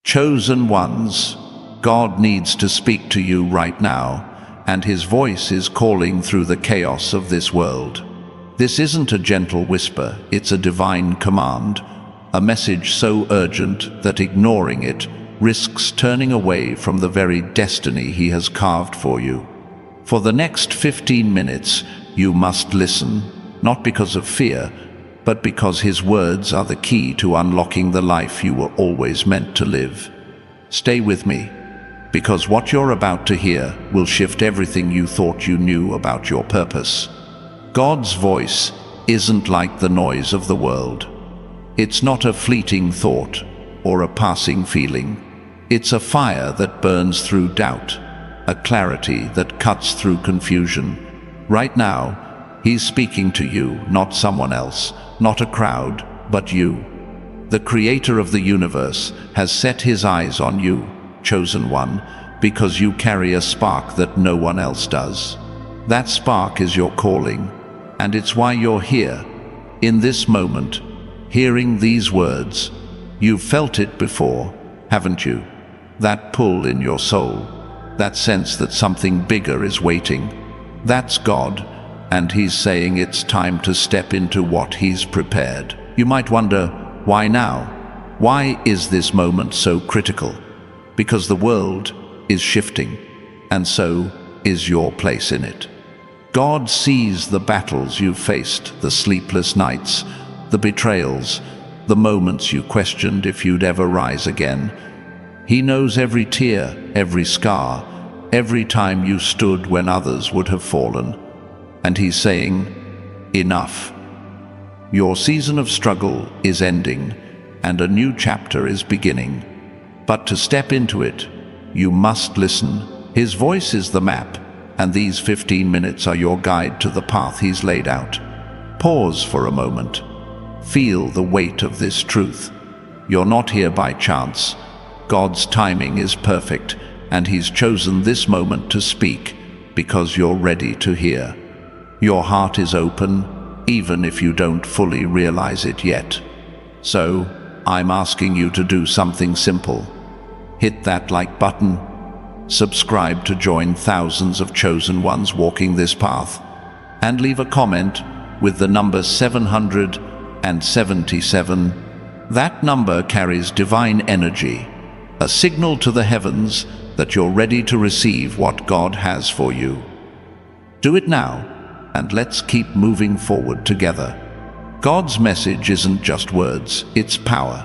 Chosen ones, God needs to speak to you right now, and His voice is calling through the chaos of this world. This isn't a gentle whisper, it's a divine command, a message so urgent that ignoring it risks turning away from the very destiny He has carved for you. For the next 15 minutes, you must listen, not because of fear, but because His words are the key to unlocking the life you were always meant to live. Stay with me, because what you're about to hear will shift everything you thought you knew about your purpose. God's voice isn't like the noise of the world. It's not a fleeting thought or a passing feeling. It's a fire that burns through doubt, a clarity that cuts through confusion. Right now, He's speaking to you, not someone else, not a crowd, but you. The Creator of the universe has set His eyes on you, chosen one, because you carry a spark that no one else does. That spark is your calling, and it's why you're here, in this moment, hearing these words. You've felt it before, haven't you? That pull in your soul, that sense that something bigger is waiting. That's God, and He's saying it's time to step into what He's prepared. You might wonder, why now? Why is this moment so critical? Because the world is shifting, and so is your place in it. God sees the battles you've faced, the sleepless nights, the betrayals, the moments you questioned if you'd ever rise again. He knows every tear, every scar, every time you stood when others would have fallen. And He's saying, enough. Your season of struggle is ending, and a new chapter is beginning. But to step into it, you must listen. His voice is the map, and these 15 minutes are your guide to the path He's laid out. Pause for a moment. Feel the weight of this truth. You're not here by chance. God's timing is perfect, and He's chosen this moment to speak because you're ready to hear. Your heart is open, even if you don't fully realize it yet. So, I'm asking you to do something simple. Hit that like button. Subscribe to join thousands of chosen ones walking this path. And leave a comment with the number 777. That number carries divine energy, a signal to the heavens that you're ready to receive what God has for you. Do it now, and let's keep moving forward together. God's message isn't just words, it's power.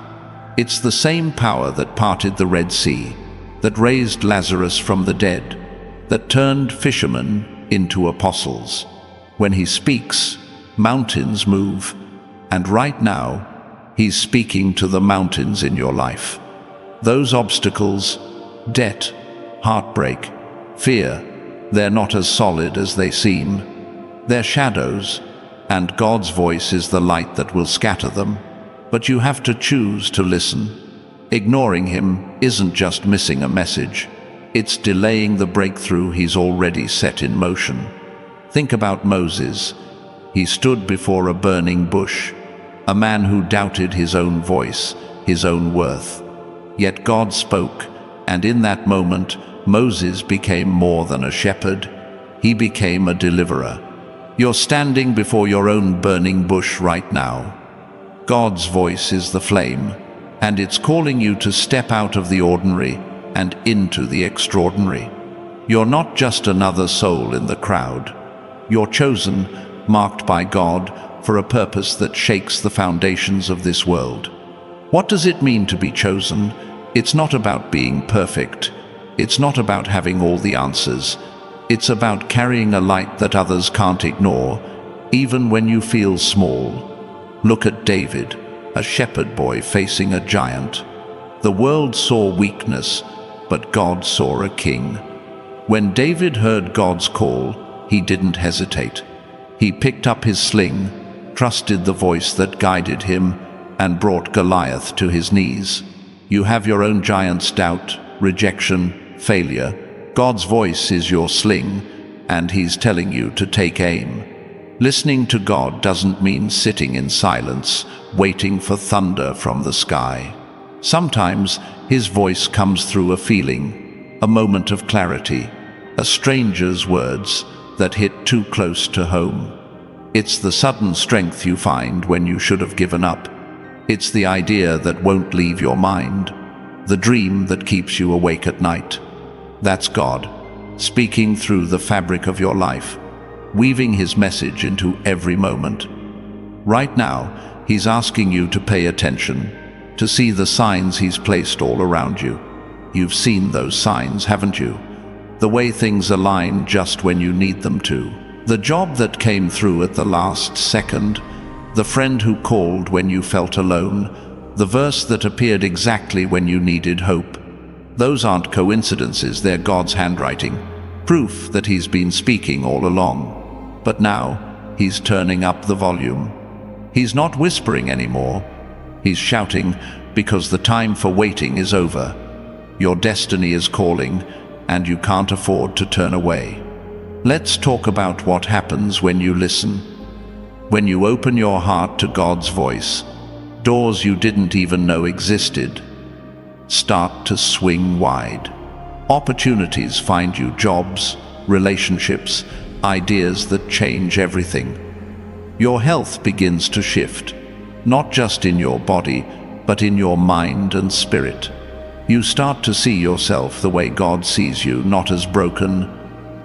It's the same power that parted the Red Sea, that raised Lazarus from the dead, that turned fishermen into apostles. When He speaks, mountains move, and right now, He's speaking to the mountains in your life. Those obstacles, debt, heartbreak, fear, they're not as solid as they seem. They're shadows, and God's voice is the light that will scatter them. But you have to choose to listen. Ignoring Him isn't just missing a message. It's delaying the breakthrough He's already set in motion. Think about Moses. He stood before a burning bush, a man who doubted his own voice, his own worth. Yet God spoke, and in that moment, Moses became more than a shepherd. He became a deliverer. You're standing before your own burning bush right now. God's voice is the flame, and it's calling you to step out of the ordinary and into the extraordinary. You're not just another soul in the crowd. You're chosen, marked by God, for a purpose that shakes the foundations of this world. What does it mean to be chosen? It's not about being perfect. It's not about having all the answers. It's about carrying a light that others can't ignore, even when you feel small. Look at David, a shepherd boy facing a giant. The world saw weakness, but God saw a king. When David heard God's call, he didn't hesitate. He picked up his sling, trusted the voice that guided him, and brought Goliath to his knees. You have your own giant's: doubt, rejection, failure. God's voice is your sling, and He's telling you to take aim. Listening to God doesn't mean sitting in silence, waiting for thunder from the sky. Sometimes his voice comes through a feeling, a moment of clarity, a stranger's words that hit too close to home. It's the sudden strength you find when you should have given up. It's the idea that won't leave your mind, the dream that keeps you awake at night. That's God, speaking through the fabric of your life, weaving his message into every moment. Right now, he's asking you to pay attention, to see the signs he's placed all around you. You've seen those signs, haven't you? The way things align just when you need them to. The job that came through at the last second, the friend who called when you felt alone, the verse that appeared exactly when you needed hope. Those aren't coincidences, they're God's handwriting, proof that he's been speaking all along. But now, he's turning up the volume. He's not whispering anymore. He's shouting, because the time for waiting is over. Your destiny is calling, and you can't afford to turn away. Let's talk about what happens when you listen. When you open your heart to God's voice, doors you didn't even know existed start to swing wide. Opportunities find you, jobs, relationships, ideas that change everything. Your health begins to shift, not just in your body, but in your mind and spirit. You start to see yourself the way God sees you, not as broken,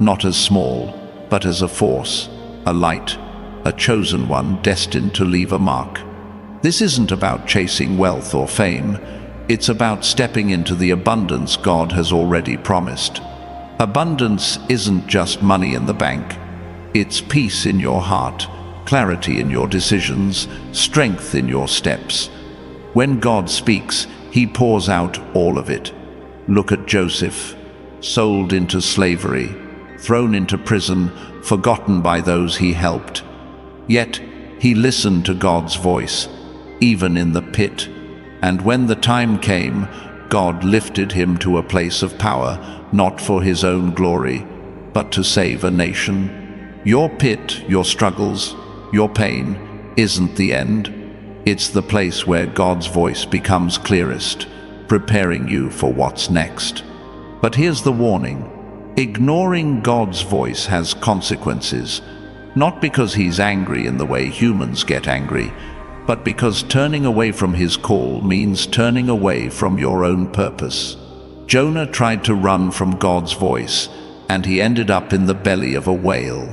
not as small, but as a force, a light, a chosen one destined to leave a mark. This isn't about chasing wealth or fame. It's about stepping into the abundance God has already promised. Abundance isn't just money in the bank. It's peace in your heart, clarity in your decisions, strength in your steps. When God speaks, he pours out all of it. Look at Joseph, sold into slavery, thrown into prison, forgotten by those he helped. Yet he listened to God's voice, even in the pit. And when the time came, God lifted him to a place of power, not for his own glory, but to save a nation. Your pit, your struggles, your pain isn't the end. It's the place where God's voice becomes clearest, preparing you for what's next. But here's the warning. Ignoring God's voice has consequences, not because he's angry in the way humans get angry, but because turning away from his call means turning away from your own purpose. Jonah tried to run from God's voice, and he ended up in the belly of a whale.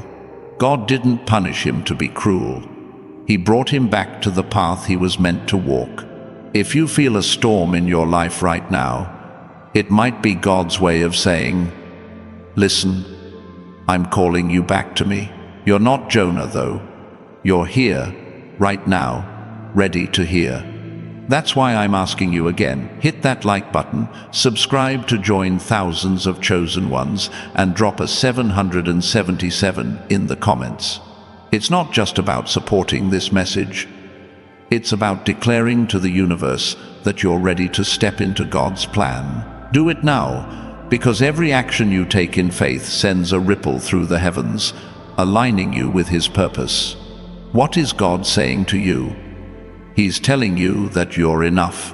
God didn't punish him to be cruel. He brought him back to the path he was meant to walk. If you feel a storm in your life right now, it might be God's way of saying, listen, I'm calling you back to me. You're not Jonah, though. You're here, right now, ready to hear. That's why I'm asking you again, hit that like button, subscribe to join thousands of chosen ones, and drop a 777 in the comments. It's not just about supporting this message. It's about declaring to the universe that you're ready to step into God's plan. Do it now, because every action you take in faith sends a ripple through the heavens, aligning you with his purpose. What is God saying to you? He's telling you that you're enough,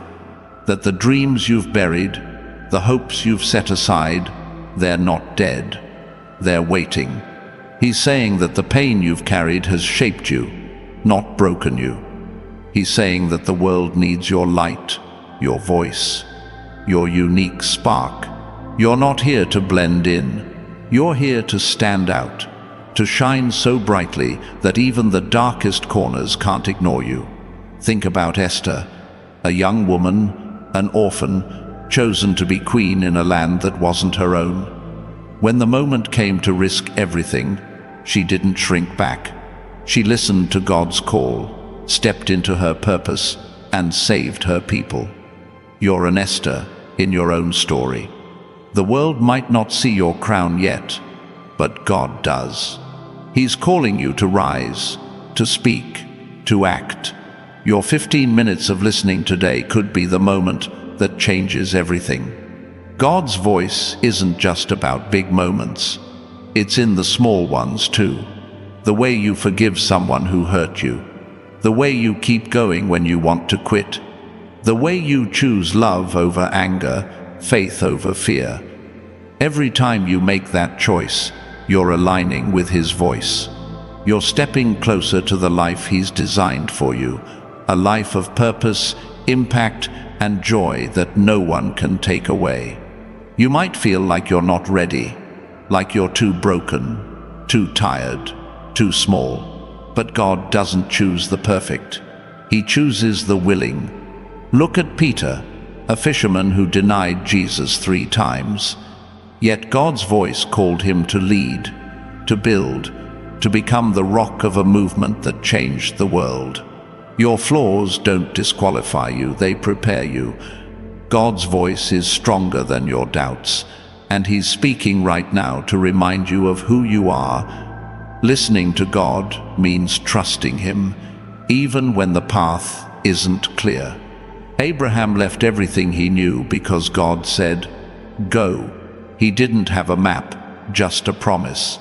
that the dreams you've buried, the hopes you've set aside, they're not dead. They're waiting. He's saying that the pain you've carried has shaped you, not broken you. He's saying that the world needs your light, your voice, your unique spark. You're not here to blend in. You're here to stand out, to shine so brightly that even the darkest corners can't ignore you. Think about Esther, a young woman, an orphan, chosen to be queen in a land that wasn't her own. When the moment came to risk everything, she didn't shrink back. She listened to God's call, stepped into her purpose, and saved her people. You're an Esther in your own story. The world might not see your crown yet, but God does. He's calling you to rise, to speak, to act. Your 15 minutes of listening today could be the moment that changes everything. God's voice isn't just about big moments. It's in the small ones too. The way you forgive someone who hurt you. The way you keep going when you want to quit. The way you choose love over anger, faith over fear. Every time you make that choice, you're aligning with His voice. You're stepping closer to the life He's designed for you, a life of purpose, impact, and joy that no one can take away. You might feel like you're not ready, like you're too broken, too tired, too small. But God doesn't choose the perfect. He chooses the willing. Look at Peter, a fisherman who denied Jesus 3 times. Yet God's voice called him to lead, to build, to become the rock of a movement that changed the world. Your flaws don't disqualify you, they prepare you. God's voice is stronger than your doubts, and He's speaking right now to remind you of who you are. Listening to God means trusting Him, even when the path isn't clear. Abraham left everything he knew because God said, "Go." He didn't have a map, just a promise.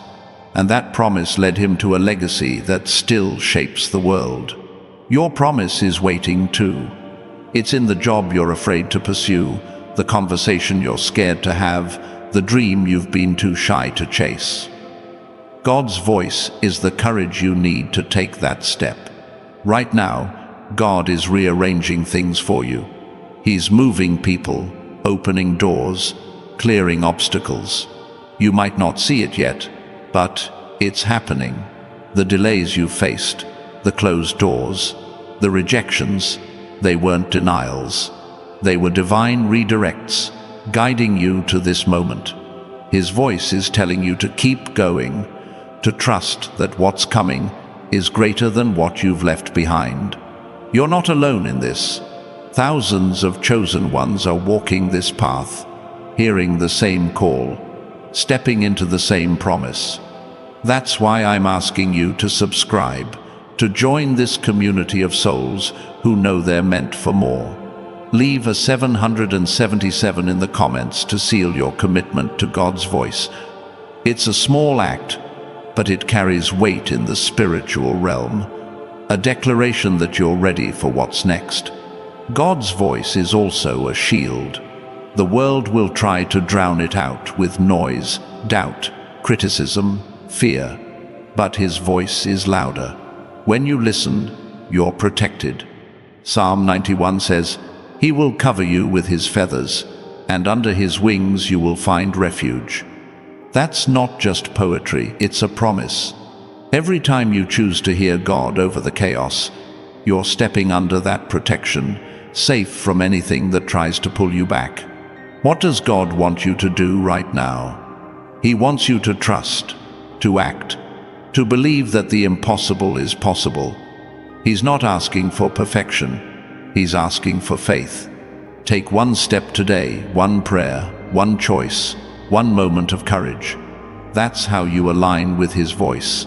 And that promise led him to a legacy that still shapes the world. Your promise is waiting too. It's in the job you're afraid to pursue, the conversation you're scared to have, the dream you've been too shy to chase. God's voice is the courage you need to take that step. Right now, God is rearranging things for you. He's moving people, opening doors, clearing obstacles. You might not see it yet, but it's happening. The delays you faced, the closed doors, the rejections, they weren't denials. They were divine redirects, guiding you to this moment. His voice is telling you to keep going, to trust that what's coming is greater than what you've left behind. You're not alone in this. Thousands of chosen ones are walking this path, hearing the same call, stepping into the same promise. That's why I'm asking you to subscribe, to join this community of souls who know they're meant for more. Leave a 777 in the comments to seal your commitment to God's voice. It's a small act, but it carries weight in the spiritual realm, a declaration that you're ready for what's next. God's voice is also a shield. The world will try to drown it out with noise, doubt, criticism, fear. But His voice is louder. When you listen, you're protected. Psalm 91 says, "He will cover you with His feathers, and under His wings you will find refuge." That's not just poetry, it's a promise. Every time you choose to hear God over the chaos, you're stepping under that protection, safe from anything that tries to pull you back. What does God want you to do right now? He wants you to trust, to act, to believe that the impossible is possible. He's not asking for perfection. He's asking for faith. Take one step today, one prayer, one choice, one moment of courage. That's how you align with His voice.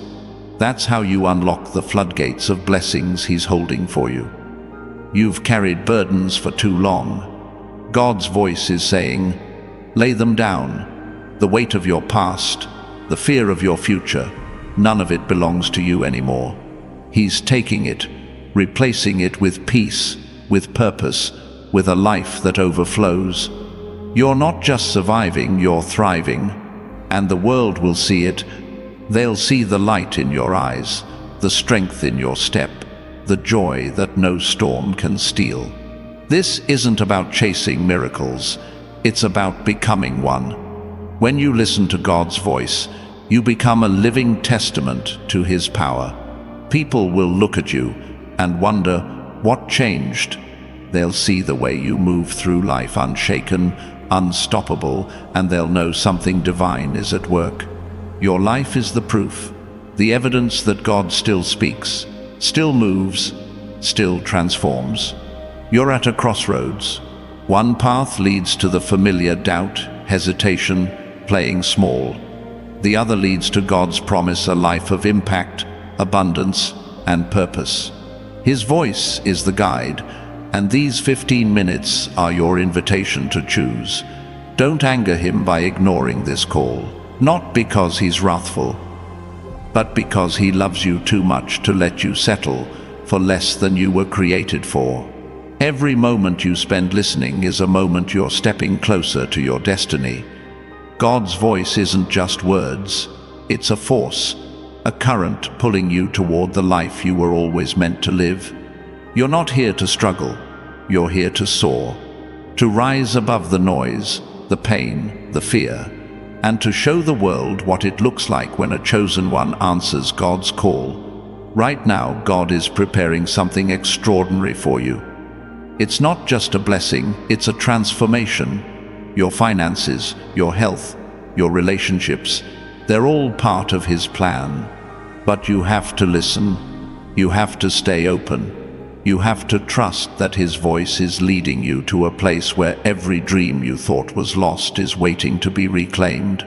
That's how you unlock the floodgates of blessings He's holding for you. You've carried burdens for too long. God's voice is saying, lay them down. The weight of your past, the fear of your future, none of it belongs to you anymore. He's taking it, replacing it with peace, with purpose, with a life that overflows. You're not just surviving, you're thriving, and the world will see it. They'll see the light in your eyes, the strength in your step, the joy that no storm can steal. This isn't about chasing miracles, it's about becoming one. When you listen to God's voice, you become a living testament to His power. People will look at you and wonder, what changed? They'll see the way you move through life unshaken, unstoppable, and they'll know something divine is at work. Your life is the proof, the evidence that God still speaks, still moves, still transforms. You're at a crossroads. One path leads to the familiar doubt, hesitation, playing small. The other leads to God's promise, a life of impact, abundance, and purpose. His voice is the guide, and these 15 minutes are your invitation to choose. Don't anger Him by ignoring this call, not because He's wrathful, but because He loves you too much to let you settle for less than you were created for. Every moment you spend listening is a moment you're stepping closer to your destiny. God's voice isn't just words, it's a force, a current pulling you toward the life you were always meant to live. You're not here to struggle, you're here to soar, to rise above the noise, the pain, the fear, and to show the world what it looks like when a chosen one answers God's call. Right now, God is preparing something extraordinary for you. It's not just a blessing, it's a transformation. Your finances, your health, your relationships, they're all part of His plan. But you have to listen. You have to stay open. You have to trust that His voice is leading you to a place where every dream you thought was lost is waiting to be reclaimed.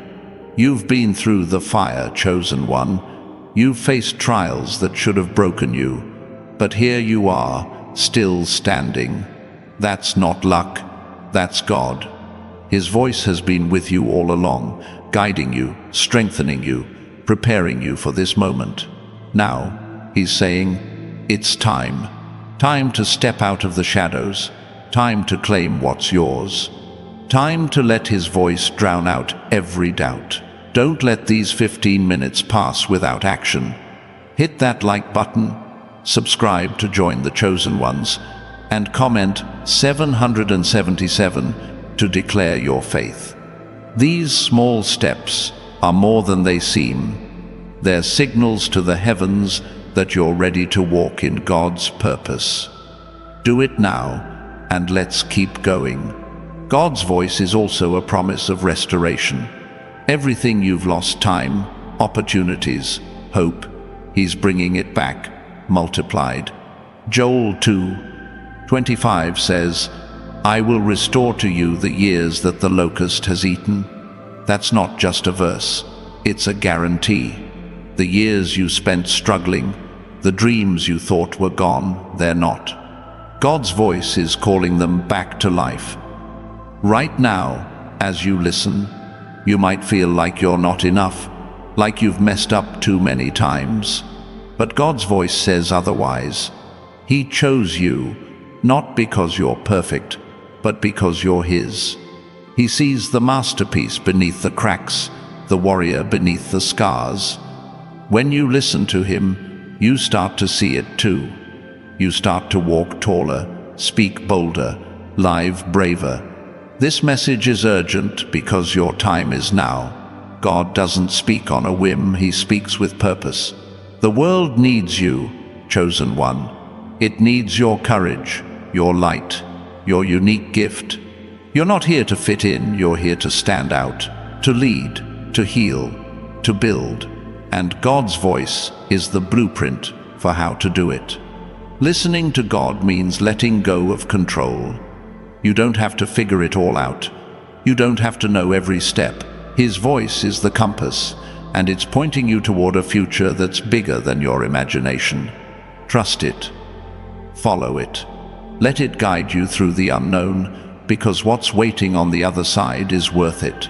You've been through the fire, chosen one. You've faced trials that should have broken you. But here you are, still standing. That's not luck, that's God. His voice has been with you all along, guiding you, strengthening you, preparing you for this moment. Now, He's saying, it's time. Time to step out of the shadows. Time to claim what's yours. Time to let His voice drown out every doubt. Don't let these 15 minutes pass without action. Hit that like button, subscribe to join the chosen ones, and comment 777 to declare your faith. These small steps are more than they seem. They're signals to the heavens that you're ready to walk in God's purpose. Do it now, and let's keep going. God's voice is also a promise of restoration. Everything you've lost, time, opportunities, hope, He's bringing it back, multiplied. Joel 2:25 says, I will restore to you the years that the locust has eaten. That's not just a verse, it's a guarantee. The years you spent struggling, the dreams you thought were gone, they're not. God's voice is calling them back to life. Right now, as you listen, you might feel like you're not enough, like you've messed up too many times. But God's voice says otherwise. He chose you, not because you're perfect, but because you're His. He sees the masterpiece beneath the cracks, the warrior beneath the scars. When you listen to Him, you start to see it too. You start to walk taller, speak bolder, live braver. This message is urgent because your time is now. God doesn't speak on a whim, He speaks with purpose. The world needs you, chosen one. It needs your courage, your light, your unique gift. You're not here to fit in, you're here to stand out, to lead, to heal, to build. And God's voice is the blueprint for how to do it. Listening to God means letting go of control. You don't have to figure it all out. You don't have to know every step. His voice is the compass, and it's pointing you toward a future that's bigger than your imagination. Trust it. Follow it. Let it guide you through the unknown, because what's waiting on the other side is worth it.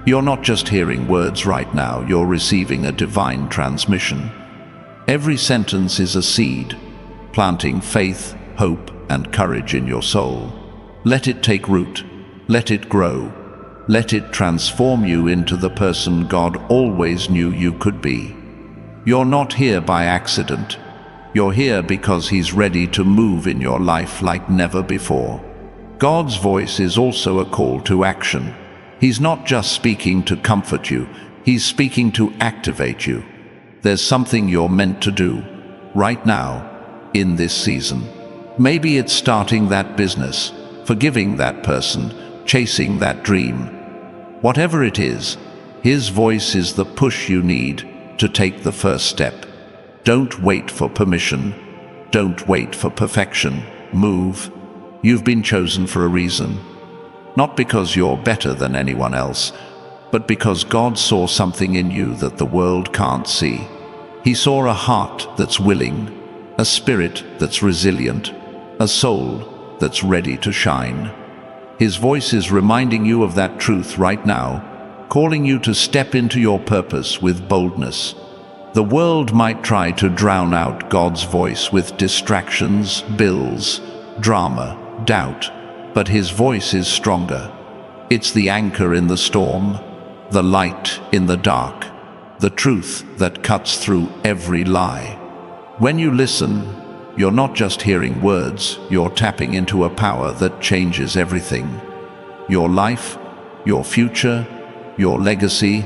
You're not just hearing words right now, you're receiving a divine transmission. Every sentence is a seed, planting faith, hope, and courage in your soul. Let it take root. Let it grow. Let it transform you into the person God always knew you could be. You're not here by accident. You're here because He's ready to move in your life like never before. God's voice is also a call to action. He's not just speaking to comfort you, He's speaking to activate you. There's something you're meant to do, right now, in this season. Maybe it's starting that business, forgiving that person, chasing that dream. Whatever it is, His voice is the push you need to take the first step. Don't wait for permission. Don't wait for perfection. Move. You've been chosen for a reason. Not because you're better than anyone else, but because God saw something in you that the world can't see. He saw a heart that's willing, a spirit that's resilient, a soul that's ready to shine. His voice is reminding you of that truth right now, calling you to step into your purpose with boldness. The world might try to drown out God's voice with distractions, bills, drama, doubt, but his voice is stronger. It's the anchor in the storm, the light in the dark, the truth that cuts through every lie. When you listen, you're not just hearing words, you're tapping into a power that changes everything. Your life, your future, your legacy,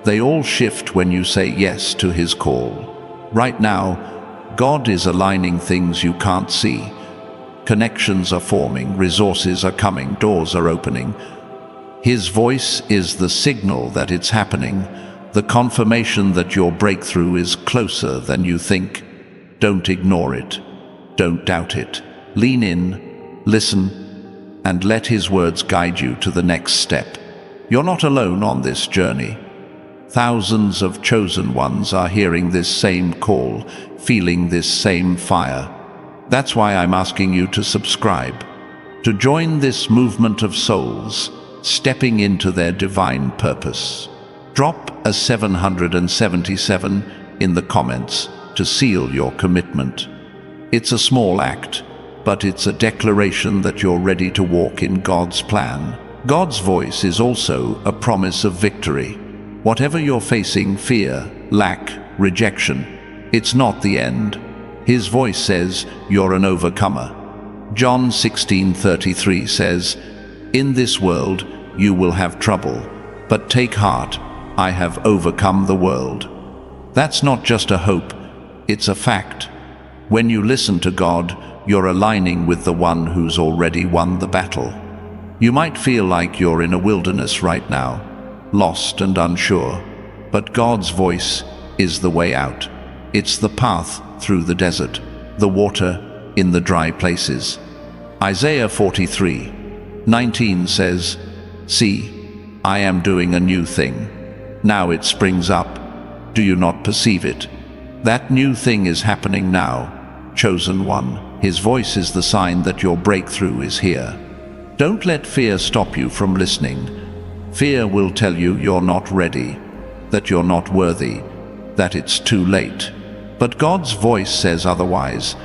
they all shift when you say yes to his call. Right now, God is aligning things you can't see. Connections are forming, resources are coming, doors are opening. His voice is the signal that it's happening, the confirmation that your breakthrough is closer than you think. Don't ignore it. Don't doubt it. Lean in, listen, and let his words guide you to the next step. You're not alone on this journey. Thousands of chosen ones are hearing this same call, feeling this same fire. That's why I'm asking you to subscribe, to join this movement of souls, stepping into their divine purpose. Drop a 777 in the comments to seal your commitment. It's a small act, but it's a declaration that you're ready to walk in God's plan. God's voice is also a promise of victory. Whatever you're facing, fear, lack, rejection, it's not the end. His voice says, you're an overcomer. John 16:33 says, in this world you will have trouble, but take heart, I have overcome the world. That's not just a hope, it's a fact. When you listen to God, you're aligning with the one who's already won the battle. You might feel like you're in a wilderness right now, lost and unsure, but God's voice is the way out. It's the path through the desert, the water in the dry places. Isaiah 43:19 says, see, I am doing a new thing. Now it springs up. Do you not perceive it? That new thing is happening now, chosen one. His voice is the sign that your breakthrough is here. Don't let fear stop you from listening. Fear will tell you you're not ready, that you're not worthy, that it's too late. But God's voice says otherwise.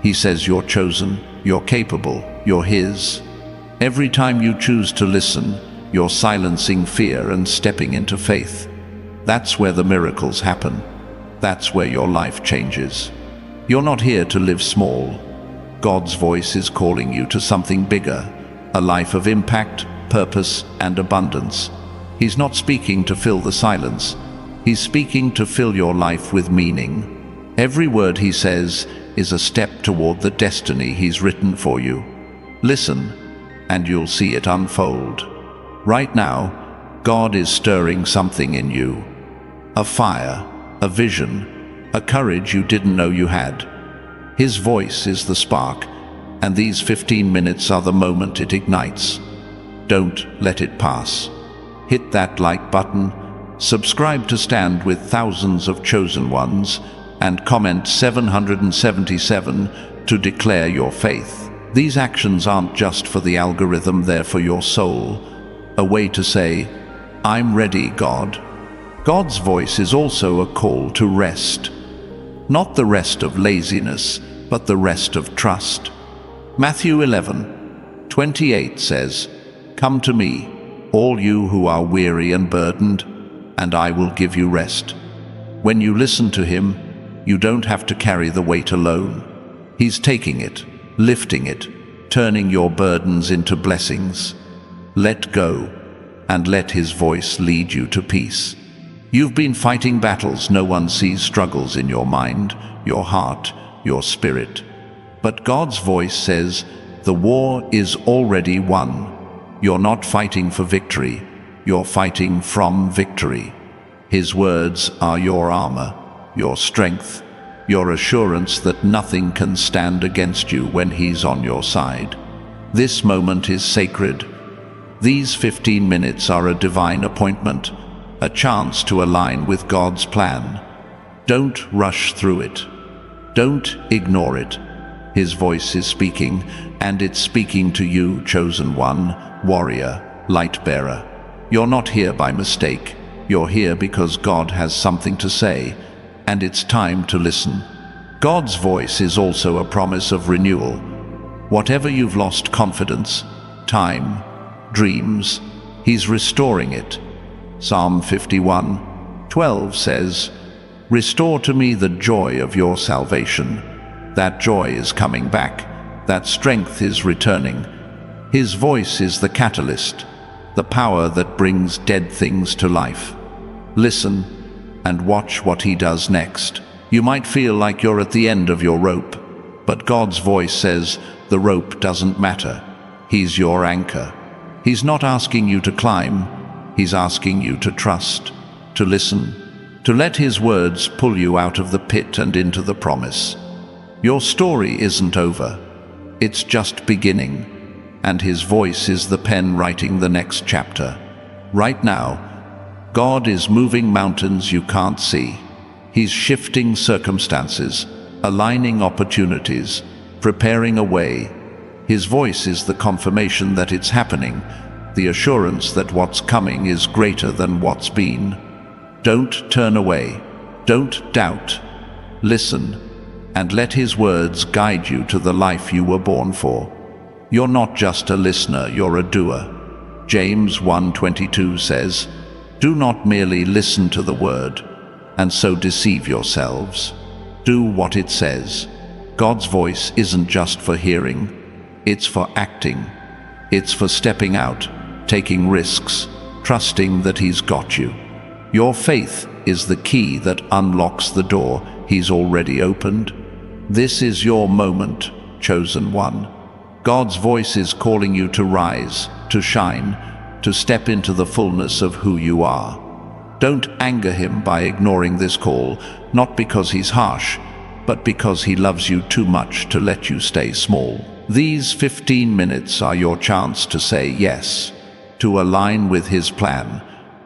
He says you're chosen, you're capable, you're His. Every time you choose to listen, you're silencing fear and stepping into faith. That's where the miracles happen. That's where your life changes. You're not here to live small. God's voice is calling you to something bigger, a life of impact, purpose, and abundance. He's not speaking to fill the silence. He's speaking to fill your life with meaning. Every word He says is a step toward the destiny He's written for you. Listen, and you'll see it unfold. Right now, God is stirring something in you. A fire, a vision, a courage you didn't know you had. His voice is the spark, and these 15 minutes are the moment it ignites. Don't let it pass. Hit that like button, subscribe to stand with thousands of chosen ones, and comment 777 to declare your faith. These actions aren't just for the algorithm, they're for your soul. A way to say, I'm ready, God. God's voice is also a call to rest. Not the rest of laziness, but the rest of trust. Matthew 11:28 says, come to me, all you who are weary and burdened, and I will give you rest. When you listen to Him, you don't have to carry the weight alone. He's taking it, lifting it, turning your burdens into blessings. Let go, and let His voice lead you to peace. You've been fighting battles no one sees, struggles in your mind, your heart, your spirit. But God's voice says, the war is already won. You're not fighting for victory, you're fighting from victory. His words are your armor, your strength, your assurance that nothing can stand against you when He's on your side. This moment is sacred. These 15 minutes are a divine appointment, a chance to align with God's plan. Don't rush through it. Don't ignore it. His voice is speaking, and it's speaking to you, chosen one, warrior, light bearer. You're not here by mistake. You're here because God has something to say, and it's time to listen. God's voice is also a promise of renewal. Whatever you've lost, confidence, time, dreams, He's restoring it. Psalm 51:12 says, "Restore to me the joy of your salvation." That joy is coming back. That strength is returning. His voice is the catalyst, the power that brings dead things to life. Listen and watch what He does next. You might feel like you're at the end of your rope, but God's voice says the rope doesn't matter. He's your anchor. He's not asking you to climb. He's asking you to trust, to listen, to let His words pull you out of the pit and into the promise. Your story isn't over. It's just beginning, and His voice is the pen writing the next chapter. Right now, God is moving mountains you can't see. He's shifting circumstances, aligning opportunities, preparing a way. His voice is the confirmation that it's happening, the assurance that what's coming is greater than what's been. Don't turn away. Don't doubt. Listen, and let His words guide you to the life you were born for. You're not just a listener, you're a doer. James 1:22 says, "Do not merely listen to the word, and so deceive yourselves. Do what it says." God's voice isn't just for hearing, it's for acting. It's for stepping out, taking risks, trusting that He's got you. Your faith is the key that unlocks the door He's already opened. This is your moment, chosen one. God's voice is calling you to rise, to shine, to step into the fullness of who you are. Don't anger Him by ignoring this call, not because He's harsh, but because He loves you too much to let you stay small. These 15 minutes are your chance to say yes, to align with His plan,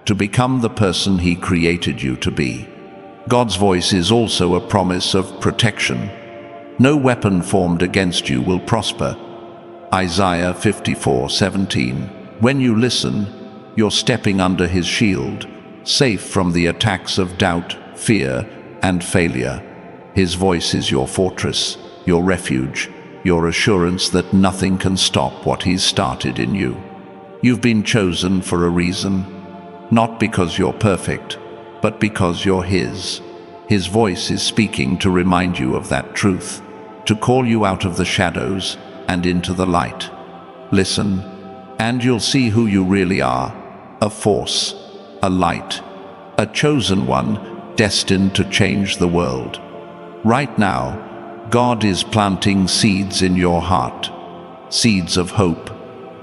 to become the person He created you to be. God's voice is also a promise of protection. No weapon formed against you will prosper. Isaiah 54:17. When you listen, you're stepping under His shield, safe from the attacks of doubt, fear, and failure. His voice is your fortress, your refuge, your assurance that nothing can stop what He's started in you. You've been chosen for a reason, not because you're perfect, but because you're His. His voice is speaking to remind you of that truth, to call you out of the shadows and into the light. Listen, and you'll see who you really are: a force, a light, a chosen one destined to change the world. Right now, God is planting seeds in your heart, seeds of hope,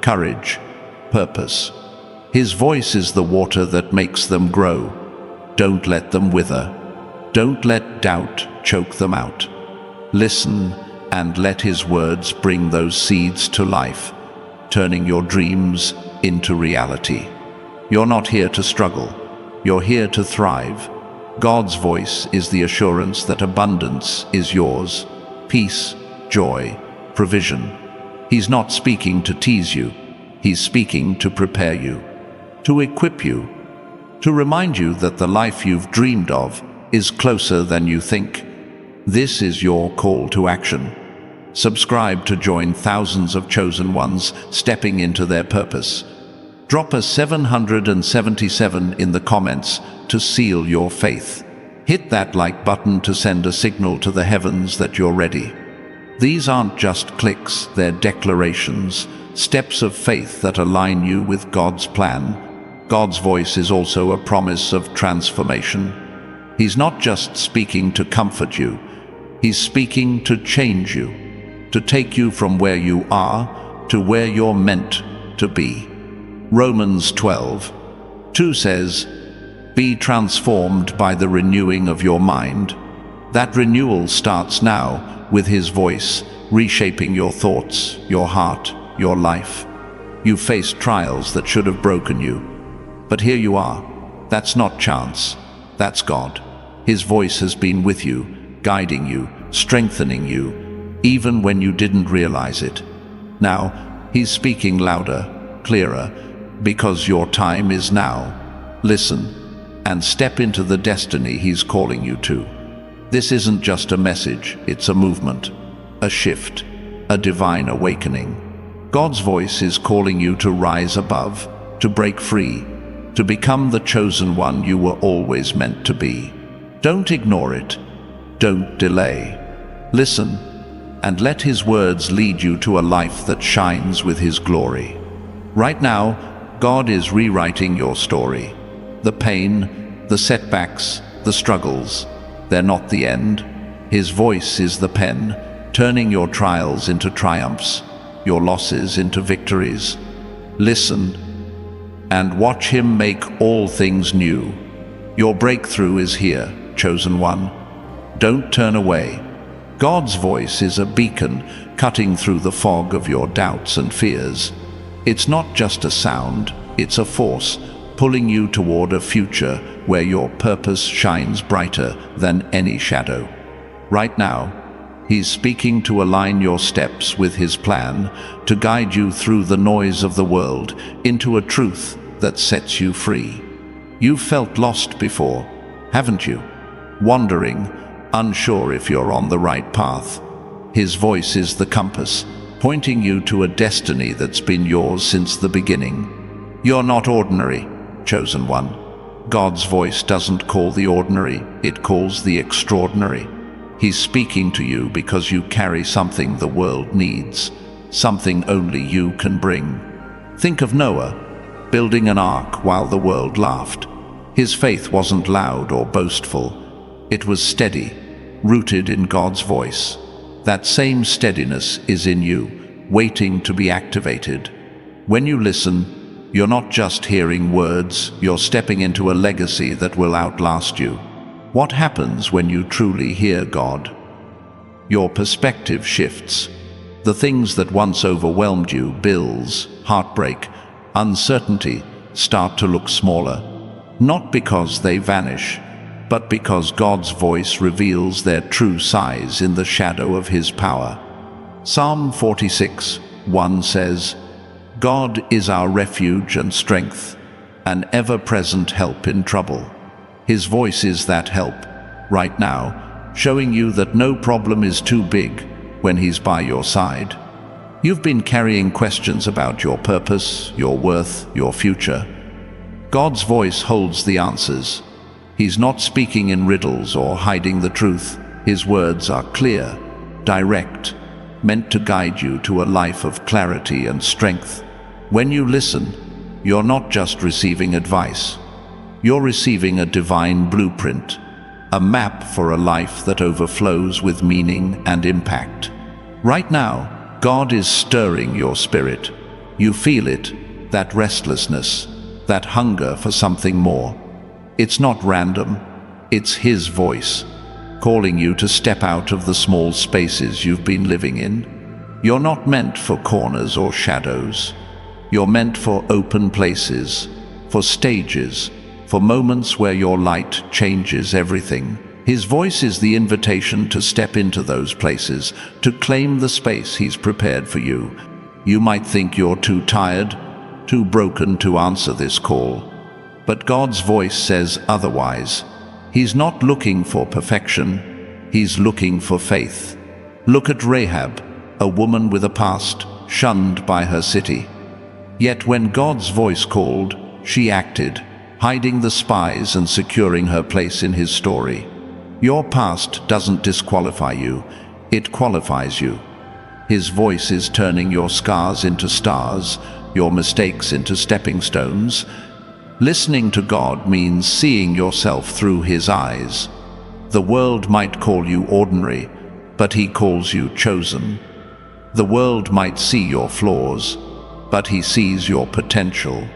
courage, purpose. His voice is the water that makes them grow. Don't let them wither. Don't let doubt choke them out. Listen and let His words bring those seeds to life, turning your dreams into reality. You're not here to struggle. You're here to thrive. God's voice is the assurance that abundance is yours: peace, joy, provision. He's not speaking to tease you. He's speaking to prepare you, to equip you, to remind you that the life you've dreamed of is closer than you think. This is your call to action. Subscribe to join thousands of chosen ones stepping into their purpose. Drop a 777 in the comments to seal your faith. Hit that like button to send a signal to the heavens that you're ready. These aren't just clicks, they're declarations, steps of faith that align you with God's plan. God's voice is also a promise of transformation. He's not just speaking to comfort you, He's speaking to change you, to take you from where you are to where you're meant to be. Romans 12:2 says, "Be transformed by the renewing of your mind." That renewal starts now with His voice, reshaping your thoughts, your heart, your life. You've faced trials that should have broken you, but here you are. That's not chance, that's God. His voice has been with you, guiding you, strengthening you, even when you didn't realize it. Now, He's speaking louder, clearer, because your time is now. Listen and step into the destiny He's calling you to. This isn't just a message, it's a movement, a shift. a divine awakening. God's voice is calling you to rise above, to break free, to become the chosen one you were always meant to be. Don't ignore it. Don't delay. Listen, and let His words lead you to a life that shines with His glory. Right now, God is rewriting your story. The pain, the setbacks, the struggles, they're not the end. His voice is the pen, turning your trials into triumphs, your losses into victories. Listen and watch Him make all things new. Your breakthrough is here, chosen one. Don't turn away. God's voice is a beacon cutting through the fog of your doubts and fears. It's not just a sound, it's a force pulling you toward a future where your purpose shines brighter than any shadow. Right now, He's speaking to align your steps with His plan, to guide you through the noise of the world into a truth that sets you free. You've felt lost before, haven't you? Wandering, unsure if you're on the right path. His voice is the compass, pointing you to a destiny that's been yours since the beginning. You're not ordinary, chosen one. God's voice doesn't call the ordinary, it calls the extraordinary. He's speaking to you because you carry something the world needs, something only you can bring. Think of Noah, building an ark while the world laughed. His faith wasn't loud or boastful. It was steady, rooted in God's voice. That same steadiness is in you, waiting to be activated. When you listen, you're not just hearing words, you're stepping into a legacy that will outlast you. What happens when you truly hear God? Your perspective shifts. The things that once overwhelmed you, bills, heartbreak, uncertainty, start to look smaller. Not because they vanish, but because God's voice reveals their true size in the shadow of His power. Psalm 46:1 says, "God is our refuge and strength, an ever-present help in trouble." His voice is that help, right now, showing you that no problem is too big when He's by your side. You've been carrying questions about your purpose, your worth, your future. God's voice holds the answers. He's not speaking in riddles or hiding the truth. His words are clear, direct, meant to guide you to a life of clarity and strength. When you listen, you're not just receiving advice. You're receiving a divine blueprint, a map for a life that overflows with meaning and impact. Right now, God is stirring your spirit. You feel it, that restlessness, that hunger for something more. It's not random, it's His voice, calling you to step out of the small spaces you've been living in. You're not meant for corners or shadows. You're meant for open places, for stages, for moments where your light changes everything. His voice is the invitation to step into those places, to claim the space He's prepared for you. You might think you're too tired, too broken to answer this call. But God's voice says otherwise. He's not looking for perfection, He's looking for faith. Look at Rahab, a woman with a past, shunned by her city. Yet when God's voice called, she acted, hiding the spies and securing her place in His story. Your past doesn't disqualify you, it qualifies you. His voice is turning your scars into stars, your mistakes into stepping stones. Listening to God means seeing yourself through His eyes. The world might call you ordinary, but He calls you chosen. The world might see your flaws, but He sees your potential.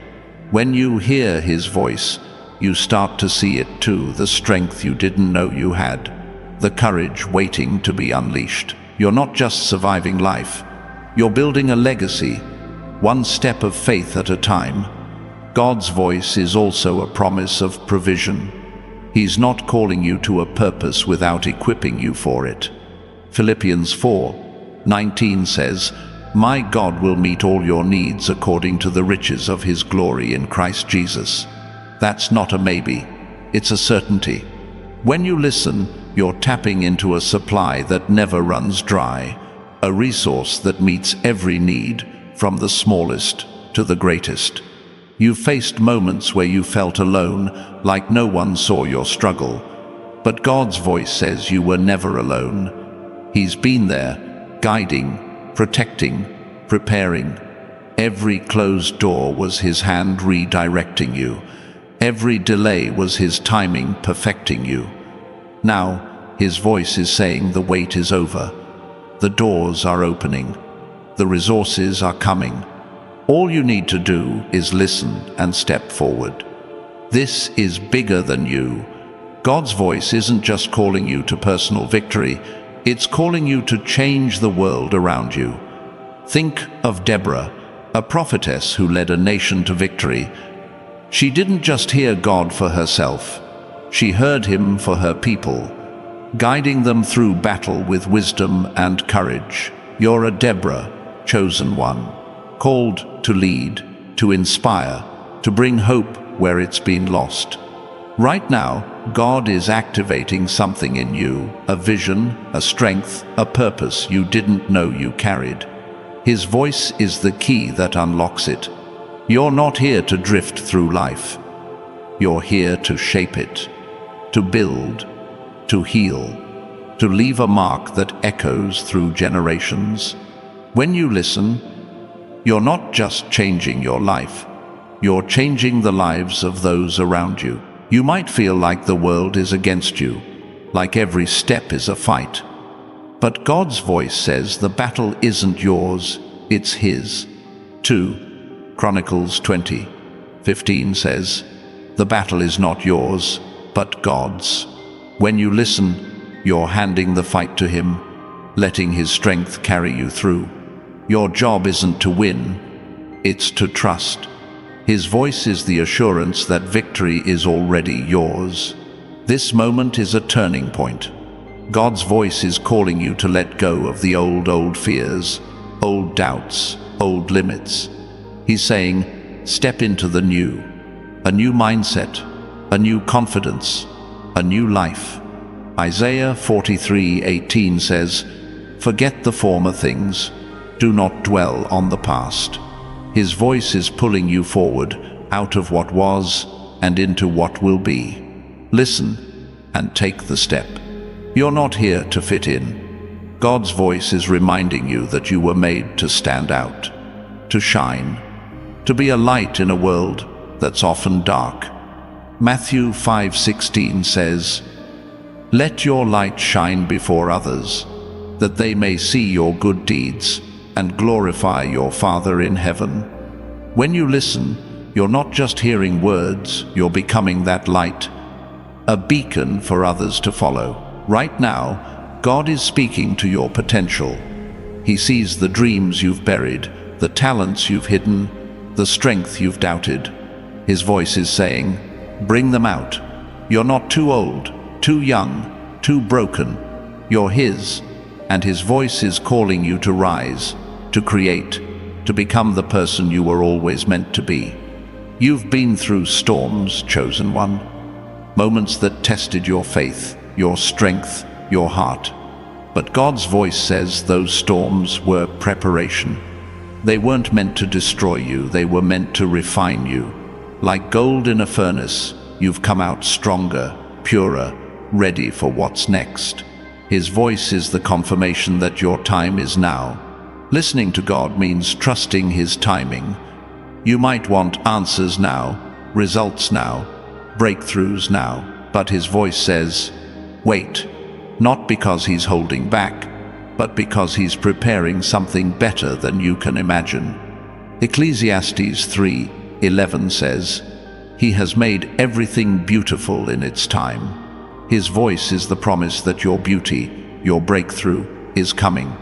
When you hear His voice, you start to see it too, the strength you didn't know you had, the courage waiting to be unleashed. You're not just surviving life, you're building a legacy, one step of faith at a time. God's voice is also a promise of provision. He's not calling you to a purpose without equipping you for it. Philippians 4:19 says, "My God will meet all your needs according to the riches of His glory in Christ Jesus." That's not a maybe, it's a certainty. When you listen, you're tapping into a supply that never runs dry. a resource that meets every need, from the smallest to the greatest. You've faced moments where you felt alone, like no one saw your struggle. But God's voice says you were never alone. He's been there, guiding, protecting, preparing. Every closed door was His hand redirecting you. Every delay was His timing perfecting you. Now, His voice is saying the wait is over. The doors are opening. The resources are coming. All you need to do is listen and step forward. This is bigger than you. God's voice isn't just calling you to personal victory, it's calling you to change the world around you. Think of Deborah, a prophetess who led a nation to victory. She didn't just hear God for herself, she heard Him for her people, guiding them through battle with wisdom and courage. You're a Deborah, chosen one, called to lead, to inspire, to bring hope where it's been lost. Right now, God is activating something in you, a vision, a strength, a purpose you didn't know you carried. His voice is the key that unlocks it. You're not here to drift through life. You're here to shape it, to build, to heal, to leave a mark that echoes through generations. When you listen, you're not just changing your life, you're changing the lives of those around you. You might feel like the world is against you, like every step is a fight. But God's voice says the battle isn't yours, it's His. 2 Chronicles 20:15 says, "The battle is not yours, but God's." When you listen, you're handing the fight to Him, letting His strength carry you through. Your job isn't to win, it's to trust. His voice is the assurance that victory is already yours. This moment is a turning point. God's voice is calling you to let go of the old fears, old doubts, old limits. He's saying, step into the new, a new mindset, a new confidence, a new life. Isaiah 43:18 says, "Forget the former things, do not dwell on the past." His voice is pulling you forward, out of what was and into what will be. Listen and take the step. You're not here to fit in. God's voice is reminding you that you were made to stand out, to shine, to be a light in a world that's often dark. Matthew 5:16 says, "Let your light shine before others, that they may see your good deeds and glorify your Father in heaven." When you listen, you're not just hearing words, you're becoming that light, a beacon for others to follow. Right now, God is speaking to your potential. He sees the dreams you've buried, the talents you've hidden, the strength you've doubted. His voice is saying, bring them out. You're not too old, too young, too broken. You're His, and His voice is calling you to rise, to create, to become the person you were always meant to be. You've been through storms, chosen one, moments that tested your faith, your strength, your heart. But God's voice says those storms were preparation. They weren't meant to destroy you, they were meant to refine you. Like gold in a furnace, you've come out stronger, purer, ready for what's next. His voice is the confirmation that your time is now. Listening to God means trusting His timing. You might want answers now, results now, breakthroughs now, but His voice says, wait, not because He's holding back, but because He's preparing something better than you can imagine. Ecclesiastes 3:11 says, He has made everything beautiful in its time. His voice is the promise that your beauty, your breakthrough, is coming.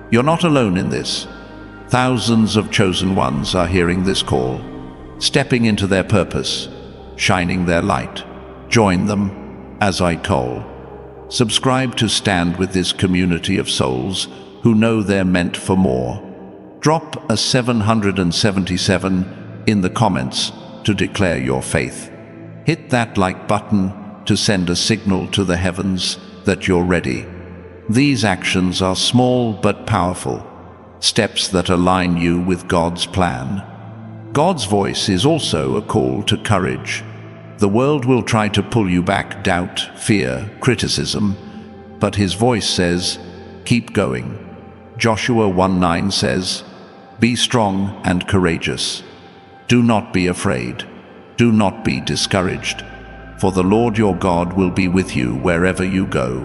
You're not alone in this. Thousands of chosen ones are hearing this call, stepping into their purpose, shining their light. Join them as I call. Subscribe to stand with this community of souls who know they're meant for more. Drop a 777 in the comments to declare your faith. Hit that like button to send a signal to the heavens that you're ready. These actions are small but powerful, steps that align you with God's plan. God's voice is also a call to courage. The world will try to pull you back, doubt, fear, criticism, but His voice says, keep going. Joshua 1:9 says, be strong and courageous. Do not be afraid. Do not be discouraged. For the Lord your God will be with you wherever you go.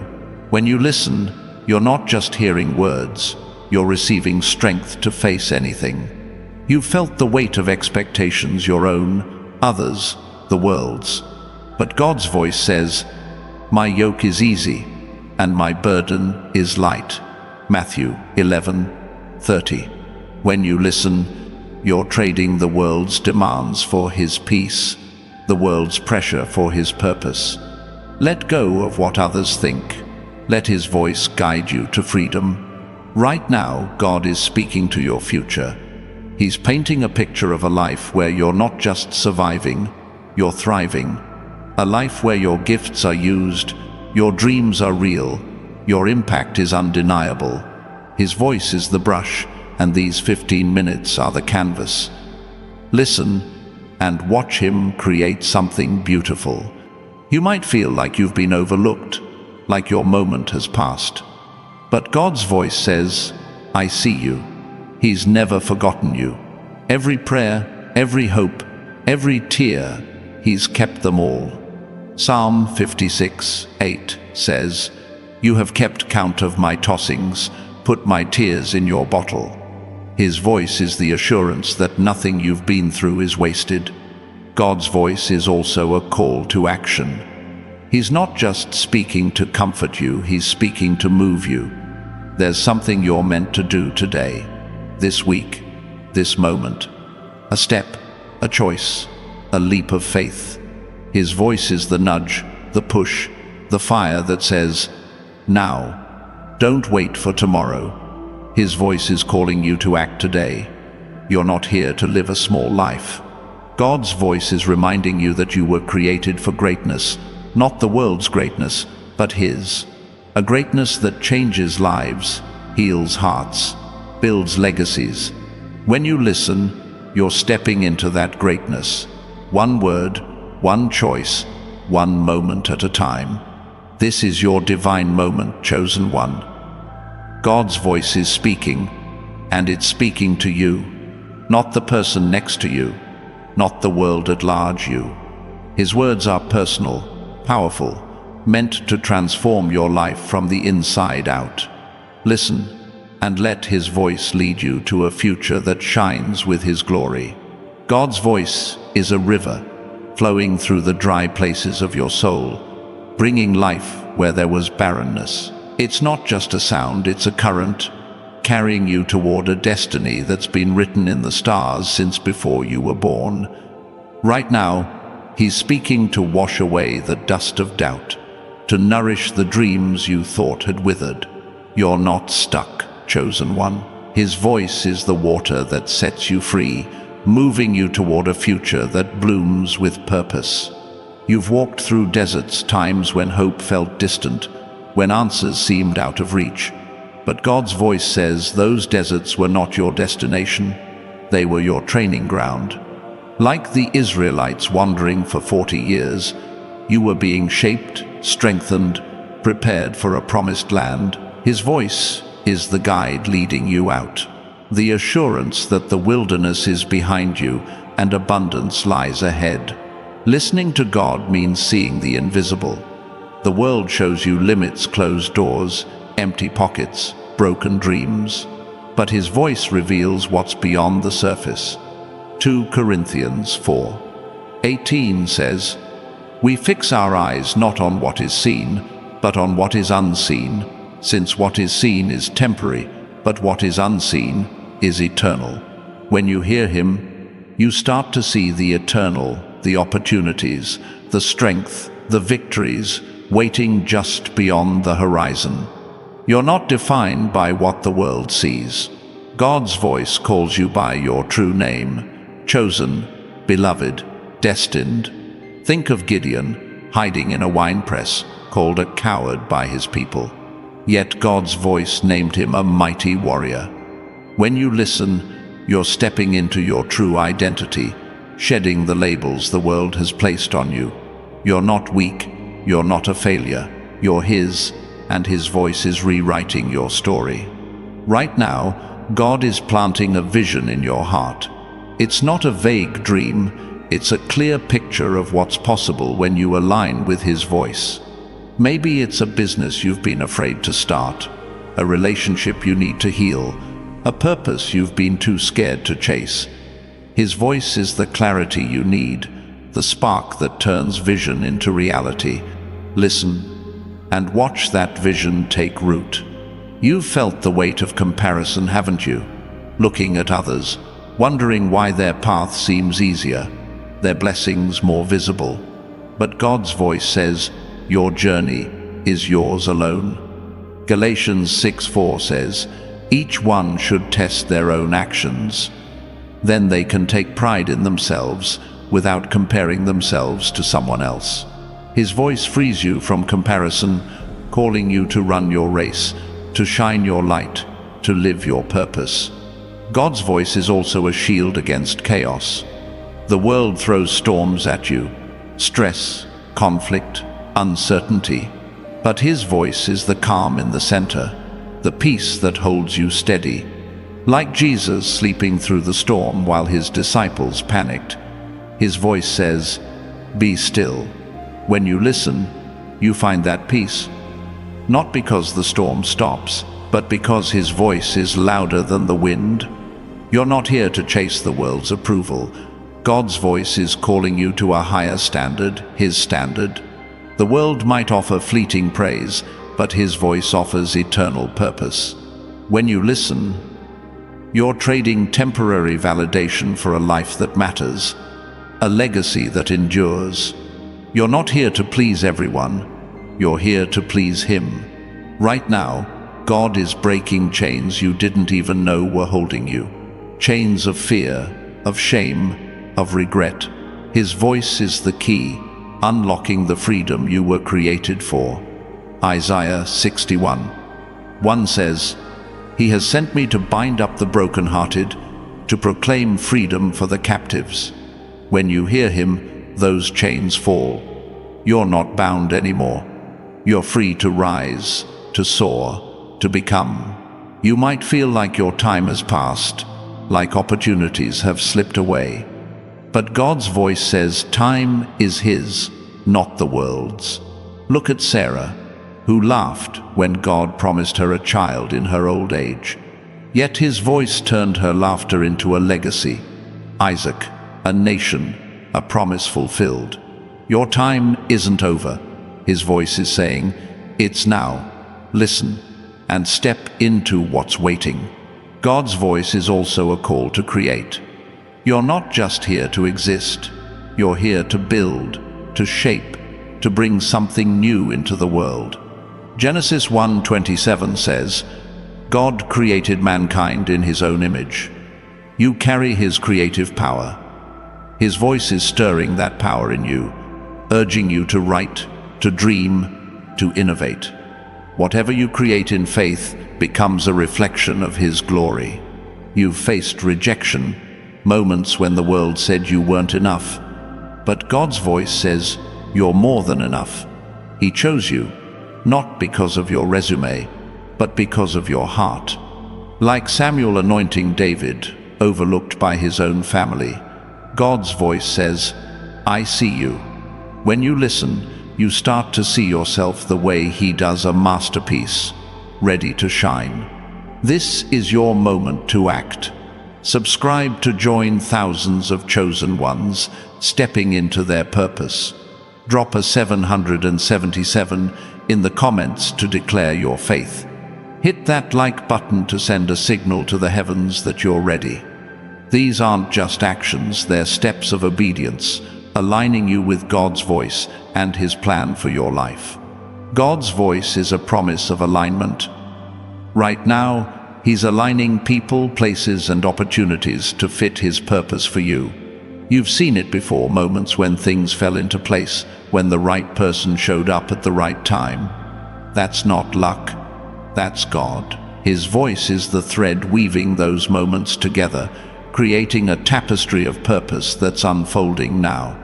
When you listen, you're not just hearing words, you're receiving strength to face anything. You've felt the weight of expectations, your own, others, the world's. But God's voice says, my yoke is easy and my burden is light. Matthew 11:30. When you listen, you're trading the world's demands for His peace, the world's pressure for His purpose. Let go of what others think. Let His voice guide you to freedom. Right now, God is speaking to your future. He's painting a picture of a life where you're not just surviving, you're thriving. A life where your gifts are used, your dreams are real, your impact is undeniable. His voice is the brush, and these 15 minutes are the canvas. Listen and watch Him create something beautiful. You might feel like you've been overlooked, like your moment has passed. But God's voice says, I see you. He's never forgotten you. Every prayer, every hope, every tear, He's kept them all. Psalm 56:8 says, you have kept count of my tossings, put my tears in your bottle. His voice is the assurance that nothing you've been through is wasted. God's voice is also a call to action. He's not just speaking to comfort you, He's speaking to move you. There's something you're meant to do today, this week, this moment. A step, a choice, a leap of faith. His voice is the nudge, the push, the fire that says, now. Don't wait for tomorrow. His voice is calling you to act today. You're not here to live a small life. God's voice is reminding you that you were created for greatness, not the world's greatness, but His. A greatness that changes lives, heals hearts, builds legacies. When you listen, you're stepping into that greatness. One word, one choice, one moment at a time. This is your divine moment, chosen one. God's voice is speaking, and it's speaking to you, not the person next to you, not the world at large you. His words are personal, powerful, meant to transform your life from the inside out. Listen, and let His voice lead you to a future that shines with His glory. God's voice is a river, flowing through the dry places of your soul, bringing life where there was barrenness. It's not just a sound, it's a current, carrying you toward a destiny that's been written in the stars since before you were born. Right now, He's speaking to wash away the dust of doubt, to nourish the dreams you thought had withered. You're not stuck, chosen one. His voice is the water that sets you free, moving you toward a future that blooms with purpose. You've walked through deserts, times when hope felt distant, when answers seemed out of reach. But God's voice says those deserts were not your destination, they were your training ground. Like the Israelites wandering for 40 years, you were being shaped, strengthened, prepared for a promised land. His voice is the guide leading you out, the assurance that the wilderness is behind you and abundance lies ahead. Listening to God means seeing the invisible. The world shows you limits, closed doors, empty pockets, broken dreams. But His voice reveals what's beyond the surface. 2 Corinthians 4:18 says, we fix our eyes not on what is seen, but on what is unseen, since what is seen is temporary, but what is unseen is eternal. When you hear Him, you start to see the eternal, the opportunities, the strength, the victories, waiting just beyond the horizon. You're not defined by what the world sees. God's voice calls you by your true name, chosen, beloved, destined. Think of Gideon, hiding in a winepress, called a coward by his people. yet God's voice named him a mighty warrior. When you listen, you're stepping into your true identity, shedding the labels the world has placed on you. You're not weak, you're not a failure, you're his, and his voice is rewriting your story. Right now, God is planting a vision in your heart. It's not a vague dream, it's a clear picture of what's possible when you align with his voice. Maybe it's a business you've been afraid to start, a relationship you need to heal, a purpose you've been too scared to chase. His voice is the clarity you need, the spark that turns vision into reality. Listen and watch that vision take root. You've felt the weight of comparison, haven't you? Looking at others, wondering why their path seems easier, their blessings more visible. But God's voice says, your journey is yours alone. Galatians 6:4 says, each one should test their own actions. Then they can take pride in themselves without comparing themselves to someone else. His voice frees you from comparison, calling you to run your race, to shine your light, to live your purpose. God's voice is also a shield against chaos. The world throws storms at you, stress, conflict, uncertainty. But his voice is the calm in the center, the peace that holds you steady. Like Jesus sleeping through the storm while his disciples panicked, his voice says, be still. When you listen, you find that peace. Not because the storm stops, but because his voice is louder than the wind. You're not here to chase the world's approval. God's voice is calling you to a higher standard, his standard. The world might offer fleeting praise, but his voice offers eternal purpose. When you listen, you're trading temporary validation for a life that matters, a legacy that endures. You're not here to please everyone. You're here to please him. Right now, God is breaking chains you didn't even know were holding you. Chains of fear, of shame, of regret. His voice is the key, unlocking the freedom you were created for. Isaiah 61:1 says, he has sent me to bind up the brokenhearted, to proclaim freedom for the captives. When you hear him, those chains fall. You're not bound anymore. You're free to rise, to soar, to become. You might feel like your time has passed, like opportunities have slipped away. But God's voice says time is his, not the world's. Look at Sarah, who laughed when God promised her a child in her old age. Yet his voice turned her laughter into a legacy. Isaac, a nation, a promise fulfilled. Your time isn't over. His voice is saying, it's now. Listen and step into what's waiting. God's voice is also a call to create. You're not just here to exist. You're here to build, to shape, to bring something new into the world. Genesis 1:27 says, God created mankind in his own image. You carry his creative power. His voice is stirring that power in you, urging you to write, to dream, to innovate. Whatever you create in faith becomes a reflection of his glory. You've faced rejection, moments when the world said you weren't enough. But God's voice says, you're more than enough. He chose you, not because of your resume, but because of your heart. Like Samuel anointing David, overlooked by his own family, God's voice says, I see you. When you listen, you start to see yourself the way he does, a masterpiece, ready to shine. This is your moment to act. Subscribe to join thousands of chosen ones stepping into their purpose. Drop a 777 in the comments to declare your faith. Hit that like button to send a signal to the heavens that you're ready. These aren't just actions, they're steps of obedience, aligning you with God's voice and his plan for your life. God's voice is a promise of alignment. Right now, he's aligning people, places, and opportunities to fit his purpose for you. You've seen it before, moments when things fell into place, when the right person showed up at the right time. That's not luck. That's God. His voice is the thread weaving those moments together, creating a tapestry of purpose that's unfolding now.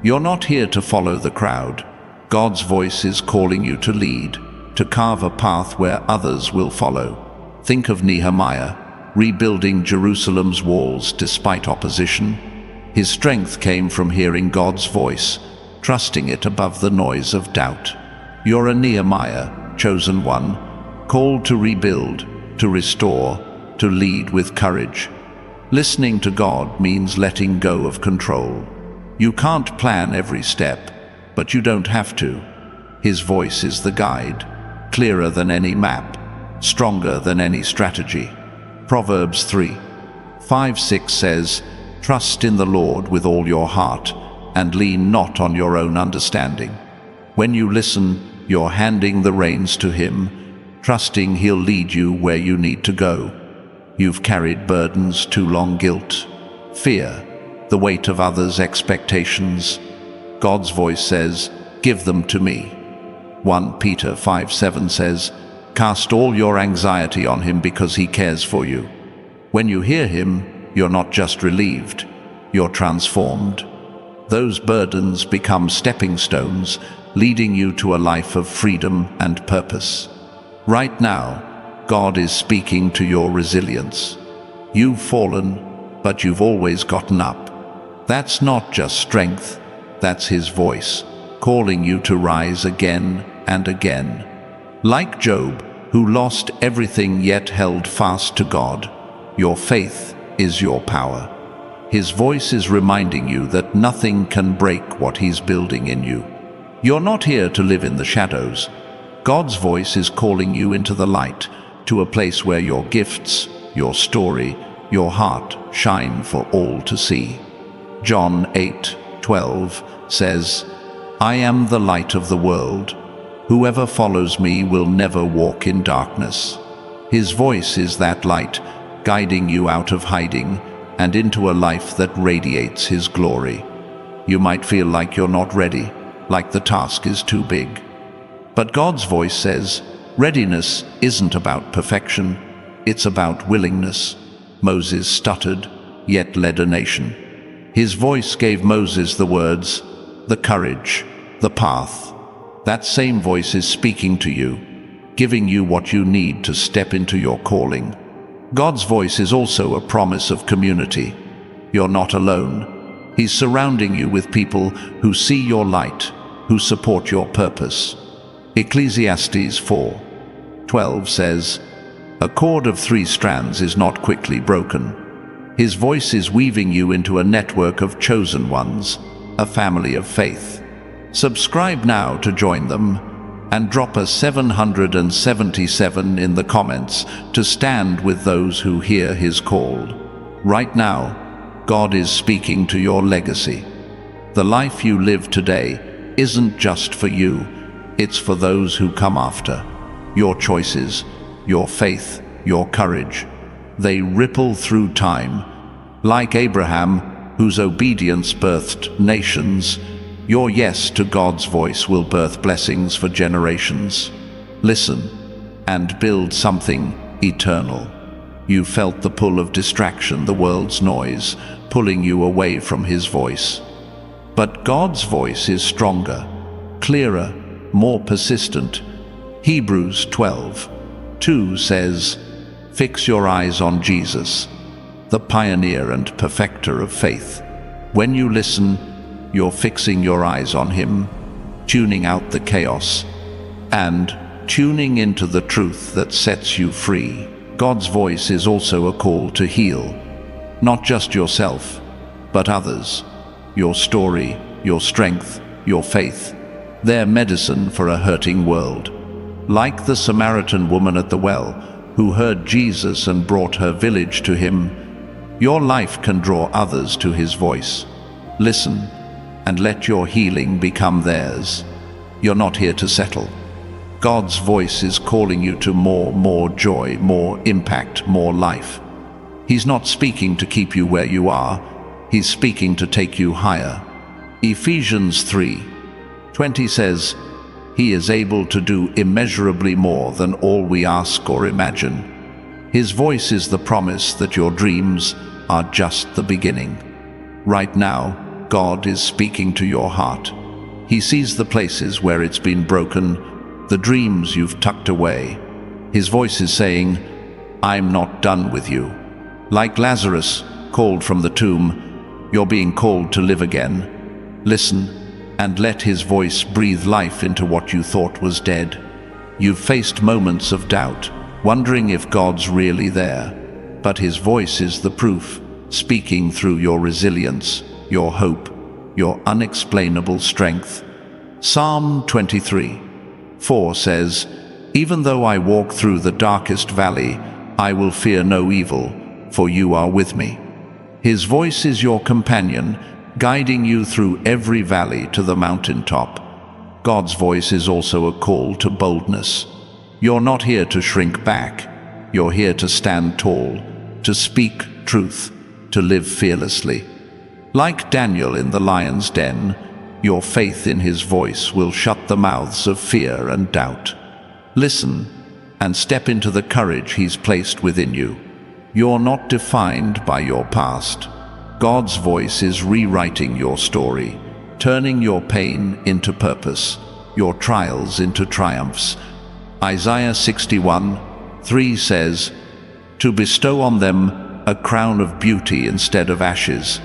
You're not here to follow the crowd. God's voice is calling you to lead, to carve a path where others will follow. Think of Nehemiah, rebuilding Jerusalem's walls despite opposition. His strength came from hearing God's voice, trusting it above the noise of doubt. You're a Nehemiah, chosen one, called to rebuild, to restore, to lead with courage. Listening to God means letting go of control. You can't plan every step, but you don't have to. His voice is the guide, clearer than any map, stronger than any strategy. Proverbs 3:5-6 says, "Trust in the Lord with all your heart, and lean not on your own understanding." When you listen, you're handing the reins to Him, trusting He'll lead you where you need to go. You've carried burdens too long, guilt, fear, the weight of others' expectations. God's voice says, "Give them to me." 1 Peter 5:7 says, "Cast all your anxiety on Him because He cares for you." When you hear Him, you're not just relieved, you're transformed. Those burdens become stepping stones, leading you to a life of freedom and purpose. Right now, God is speaking to your resilience. You've fallen, but you've always gotten up. That's not just strength, that's His voice, calling you to rise again and again. Like Job, who lost everything yet held fast to God, your faith is your power. His voice is reminding you that nothing can break what He's building in you. You're not here to live in the shadows. God's voice is calling you into the light, to a place where your gifts, your story, your heart shine for all to see. John 8:12 says, "I am the light of the world. Whoever follows me will never walk in darkness." His voice is that light, guiding you out of hiding and into a life that radiates His glory. You might feel like you're not ready, like the task is too big. But God's voice says, readiness isn't about perfection, it's about willingness. Moses stuttered, yet led a nation. His voice gave Moses the words, the courage, the path. That same voice is speaking to you, giving you what you need to step into your calling. God's voice is also a promise of community. You're not alone. He's surrounding you with people who see your light, who support your purpose. Ecclesiastes 4:12 says, "A cord of 3 strands is not quickly broken." His voice is weaving you into a network of chosen ones, a family of faith. Subscribe now to join them, and drop a 777 in the comments to stand with those who hear His call. Right now, God is speaking to your legacy. The life you live today isn't just for you, it's for those who come after. Your choices, your faith, your courage, they ripple through time. Like Abraham, whose obedience birthed nations, your yes to God's voice will birth blessings for generations. Listen and build something eternal. You felt the pull of distraction, the world's noise, pulling you away from His voice. But God's voice is stronger, clearer, more persistent. Hebrews 12:2 says, "Fix your eyes on Jesus, the pioneer and perfecter of faith." When you listen, you're fixing your eyes on Him, tuning out the chaos, and tuning into the truth that sets you free. God's voice is also a call to heal, not just yourself, but others. Your story, your strength, your faith, they're medicine for a hurting world. Like the Samaritan woman at the well, who heard Jesus and brought her village to Him, your life can draw others to His voice. Listen, and let your healing become theirs. You're not here to settle. God's voice is calling you to more joy, more impact, more life. He's not speaking to keep you where you are, He's speaking to take you higher. Ephesians 3:20 says, He is able to do immeasurably more than all we ask or imagine. His voice is the promise that your dreams are just the beginning. Right now, God is speaking to your heart. He sees the places where it's been broken, the dreams you've tucked away. His voice is saying, "I'm not done with you." Like Lazarus, called from the tomb, you're being called to live again. Listen, and let his voice breathe life into what you thought was dead. You've faced moments of doubt, wondering if God's really there. But his voice is the proof, speaking through your resilience, your hope, your unexplainable strength. Psalm 23:4 says, "Even though I walk through the darkest valley, I will fear no evil, for you are with me." His voice is your companion, guiding you through every valley to the mountaintop. God's voice is also a call to boldness. You're not here to shrink back. You're here to stand tall, to speak truth, to live fearlessly. Like Daniel in the lion's den, your faith in his voice will shut the mouths of fear and doubt. Listen and step into the courage he's placed within you. You're not defined by your past. God's voice is rewriting your story, turning your pain into purpose, your trials into triumphs. Isaiah 61:3 says, "To bestow on them a crown of beauty instead of ashes."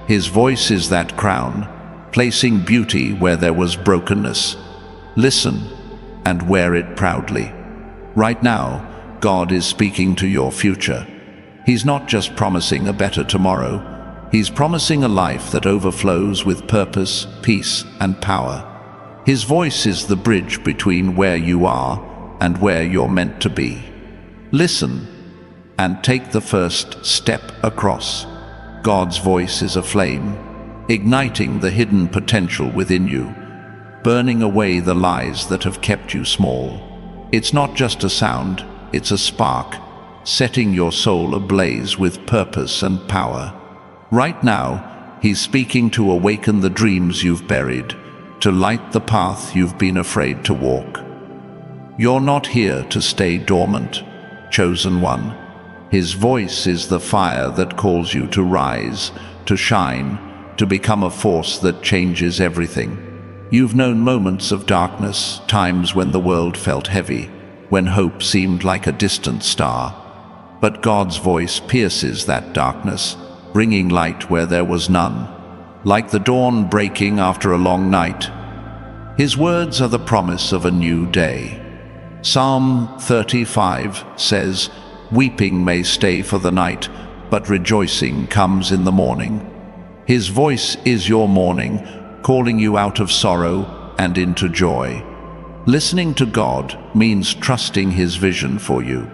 His voice is that crown, placing beauty where there was brokenness. Listen and wear it proudly. Right now, God is speaking to your future. He's not just promising a better tomorrow. He's promising a life that overflows with purpose, peace, and power. His voice is the bridge between where you are and where you're meant to be. Listen and take the first step across. God's voice is a flame, igniting the hidden potential within you, burning away the lies that have kept you small. It's not just a sound, it's a spark, setting your soul ablaze with purpose and power. Right now, he's speaking to awaken the dreams you've buried, to light the path you've been afraid to walk. You're not here to stay dormant, chosen one. His voice is the fire that calls you to rise, to shine, to become a force that changes everything. You've known moments of darkness, times when the world felt heavy, when hope seemed like a distant star. But God's voice pierces that darkness, bringing light where there was none, like the dawn breaking after a long night. His words are the promise of a new day. Psalm 35 says, "Weeping may stay for the night, but rejoicing comes in the morning." His voice is your morning, calling you out of sorrow and into joy. Listening to God means trusting his vision for you.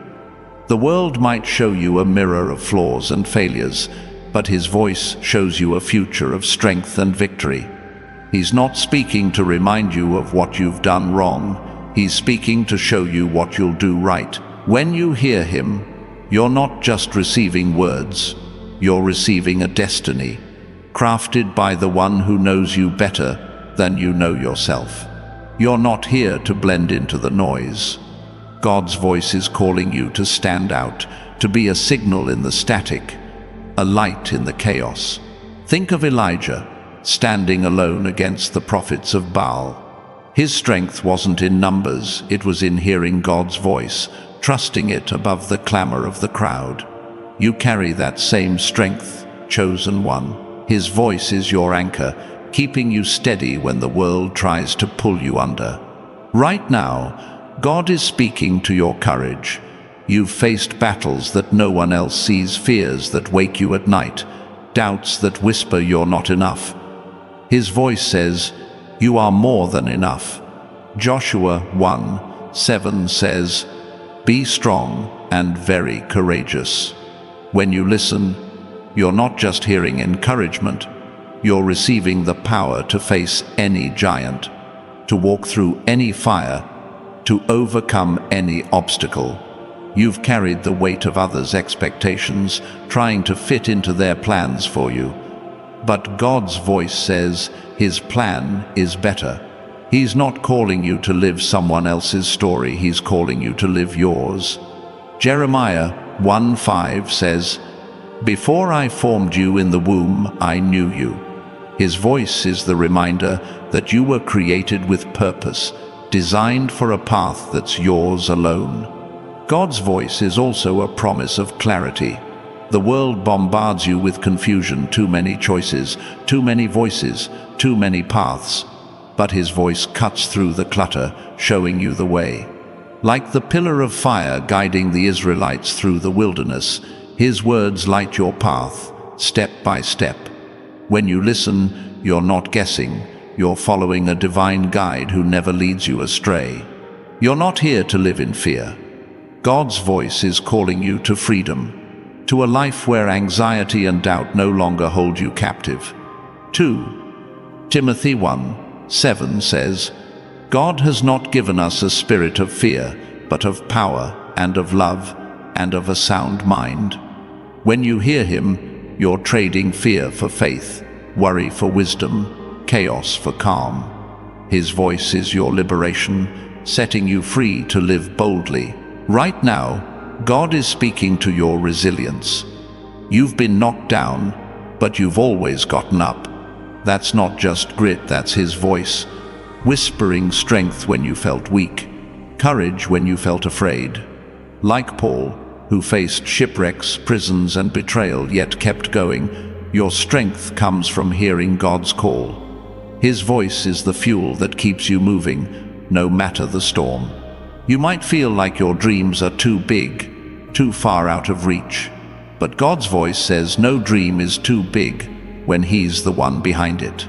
The world might show you a mirror of flaws and failures, but his voice shows you a future of strength and victory. He's not speaking to remind you of what you've done wrong. He's speaking to show you what you'll do right. When you hear him, you're not just receiving words, you're receiving a destiny, crafted by the one who knows you better than you know yourself. You're not here to blend into the noise. God's voice is calling you to stand out, to be a signal in the static, a light in the chaos. Think of Elijah, standing alone against the prophets of Baal. His strength wasn't in numbers, it was in hearing God's voice, trusting it above the clamor of the crowd. You carry that same strength, chosen one. His voice is your anchor, keeping you steady when the world tries to pull you under. Right now, God is speaking to your courage. You've faced battles that no one else sees, fears that wake you at night, doubts that whisper you're not enough. His voice says, "You are more than enough." Joshua 1:7 says, "Be strong and very courageous." When you listen, you're not just hearing encouragement, you're receiving the power to face any giant, to walk through any fire, to overcome any obstacle. You've carried the weight of others' expectations, trying to fit into their plans for you. But God's voice says his plan is better. He's not calling you to live someone else's story, he's calling you to live yours. Jeremiah 1:5 says, "Before I formed you in the womb, I knew you." His voice is the reminder that you were created with purpose, designed for a path that's yours alone. God's voice is also a promise of clarity. The world bombards you with confusion, too many choices, too many voices, too many paths. But his voice cuts through the clutter, showing you the way. Like the pillar of fire guiding the Israelites through the wilderness, his words light your path, step by step. When you listen, you're not guessing, you're following a divine guide who never leads you astray. You're not here to live in fear. God's voice is calling you to freedom, to a life where anxiety and doubt no longer hold you captive. 2 Timothy 1:7 says, "God has not given us a spirit of fear, but of power and of love and of a sound mind." When you hear him, you're trading fear for faith, worry for wisdom, chaos for calm. His voice is your liberation, setting you free to live boldly. Right now, God is speaking to your resilience. You've been knocked down, but you've always gotten up. That's not just grit, that's his voice, whispering strength when you felt weak, courage when you felt afraid. Like Paul, who faced shipwrecks, prisons, and betrayal, yet kept going, your strength comes from hearing God's call. His voice is the fuel that keeps you moving, no matter the storm. You might feel like your dreams are too big, too far out of reach. But God's voice says no dream is too big when he's the one behind it.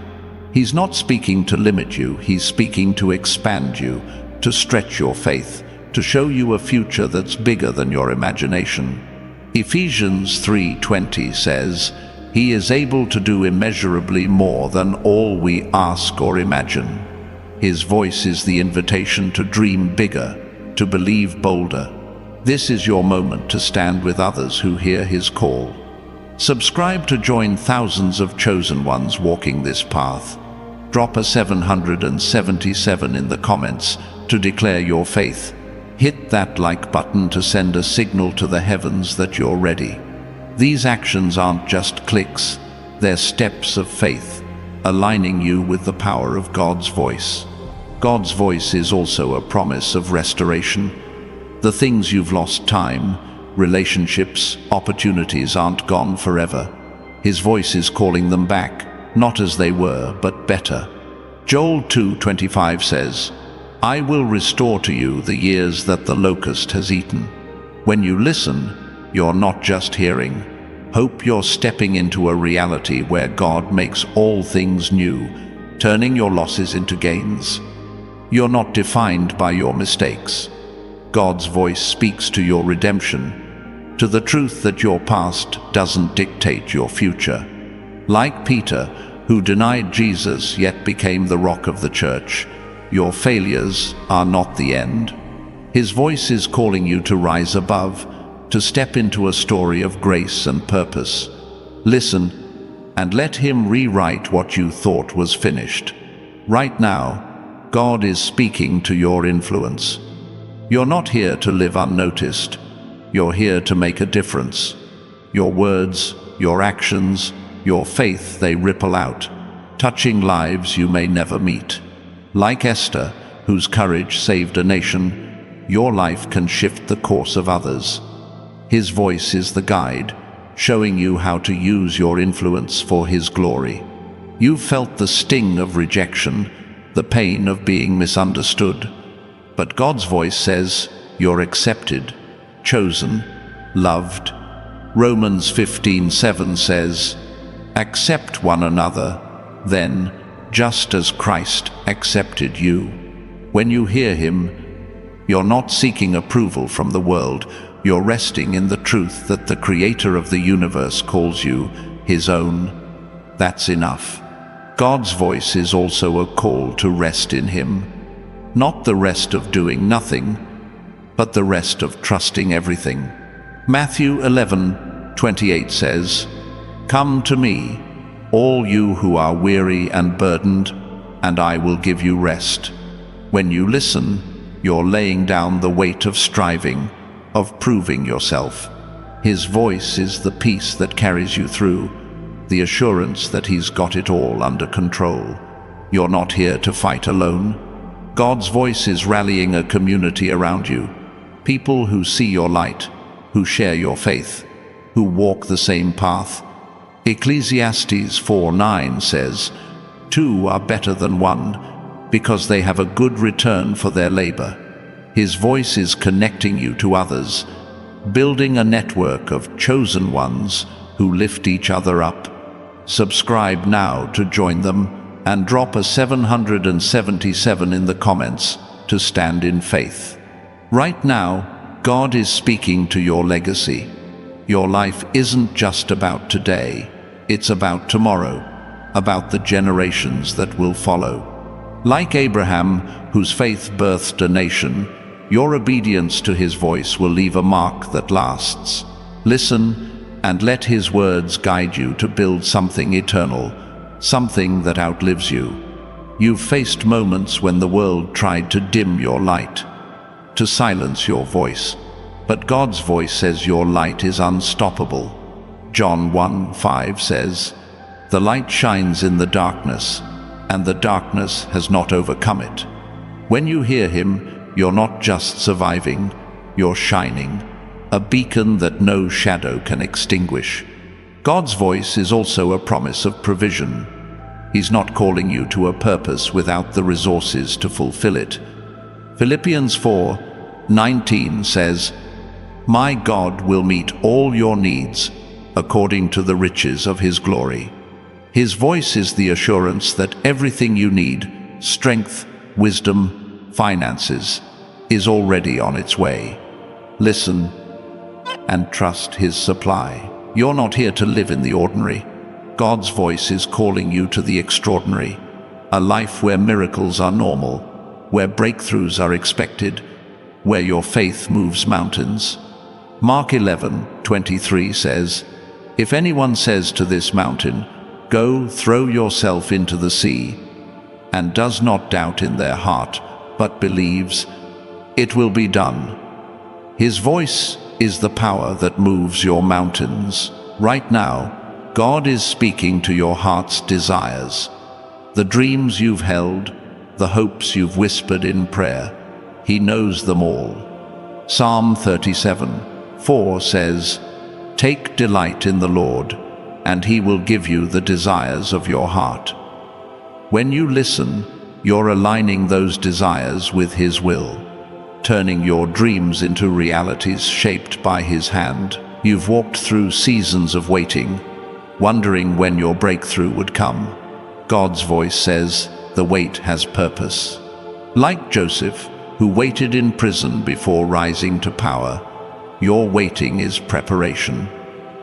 He's not speaking to limit you, he's speaking to expand you, to stretch your faith, to show you a future that's bigger than your imagination. Ephesians 3:20 says, "He is able to do immeasurably more than all we ask or imagine." His voice is the invitation to dream bigger, to believe bolder. This is your moment to stand with others who hear his call. Subscribe to join thousands of chosen ones walking this path. Drop a 777 in the comments to declare your faith. Hit that like button to send a signal to the heavens that you're ready. These actions aren't just clicks, they're steps of faith, aligning you with the power of God's voice. God's voice is also a promise of restoration. The things you've lost, time, relationships, opportunities, aren't gone forever. His voice is calling them back, not as they were, but better. Joel 2:25 says, "I will restore to you the years that the locust has eaten." When you listen, you're not just hearing. Hope you're stepping into a reality where God makes all things new, turning your losses into gains. You're not defined by your mistakes. God's voice speaks to your redemption, to the truth that your past doesn't dictate your future. Like Peter, who denied Jesus yet became the rock of the church, your failures are not the end. His voice is calling you to rise above, to step into a story of grace and purpose. Listen, and let him rewrite what you thought was finished. Right now, God is speaking to your influence. You're not here to live unnoticed. You're here to make a difference. Your words, your actions, your faith, they ripple out, touching lives you may never meet. Like Esther, whose courage saved a nation, your life can shift the course of others. His voice is the guide, showing you how to use your influence for his glory. You've felt the sting of rejection, the pain of being misunderstood. But God's voice says, you're accepted, chosen, loved. Romans 15:7 says, "Accept one another, then, just as Christ accepted you." When you hear him, you're not seeking approval from the world. You're resting in the truth that the Creator of the universe calls you his own. That's enough. God's voice is also a call to rest in him. Not the rest of doing nothing, but the rest of trusting everything. Matthew 11:28 says, "Come to me, all you who are weary and burdened, and I will give you rest. When you listen, you're laying down the weight of striving, of proving yourself. His voice is the peace that carries you through, the assurance that He's got it all under control. You're not here to fight alone. God's voice is rallying a community around you, people who see your light, who share your faith, who walk the same path. Ecclesiastes 4:9 says, "Two are better than one, because they have a good return for their labor." His voice is connecting you to others, building a network of chosen ones who lift each other up. Subscribe now to join them, and drop a 777 in the comments to stand in faith. Right now, God is speaking to your legacy. Your life isn't just about today, it's about tomorrow, about the generations that will follow. Like Abraham, whose faith birthed a nation, your obedience to His voice will leave a mark that lasts. Listen and let His words guide you to build something eternal, something that outlives you. You've faced moments when the world tried to dim your light, to silence your voice, but God's voice says your light is unstoppable. John 1:5 says, "The light shines in the darkness, and the darkness has not overcome it." When you hear Him, you're not just surviving, you're shining, a beacon that no shadow can extinguish. God's voice is also a promise of provision. He's not calling you to a purpose without the resources to fulfill it. Philippians 4:19 says, "My God will meet all your needs according to the riches of His glory." His voice is the assurance that everything you need, strength, wisdom, finances, is already on its way. Listen and trust His supply. You're not here to live in the ordinary. God's voice is calling you to the extraordinary, a life where miracles are normal, where breakthroughs are expected, where your faith moves mountains. Mark 11:23 says, "If anyone says to this mountain, 'Go, throw yourself into the sea,' and does not doubt in their heart, but believes, it will be done." His voice is the power that moves your mountains. Right now, God is speaking to your heart's desires, the dreams you've held, the hopes you've whispered in prayer. He knows them all. Psalm 37:4 says, "Take delight in the Lord, and He will give you the desires of your heart." When you listen, you're aligning those desires with His will, turning your dreams into realities shaped by His hand. You've walked through seasons of waiting, wondering when your breakthrough would come. God's voice says, the wait has purpose. Like Joseph, who waited in prison before rising to power, your waiting is preparation.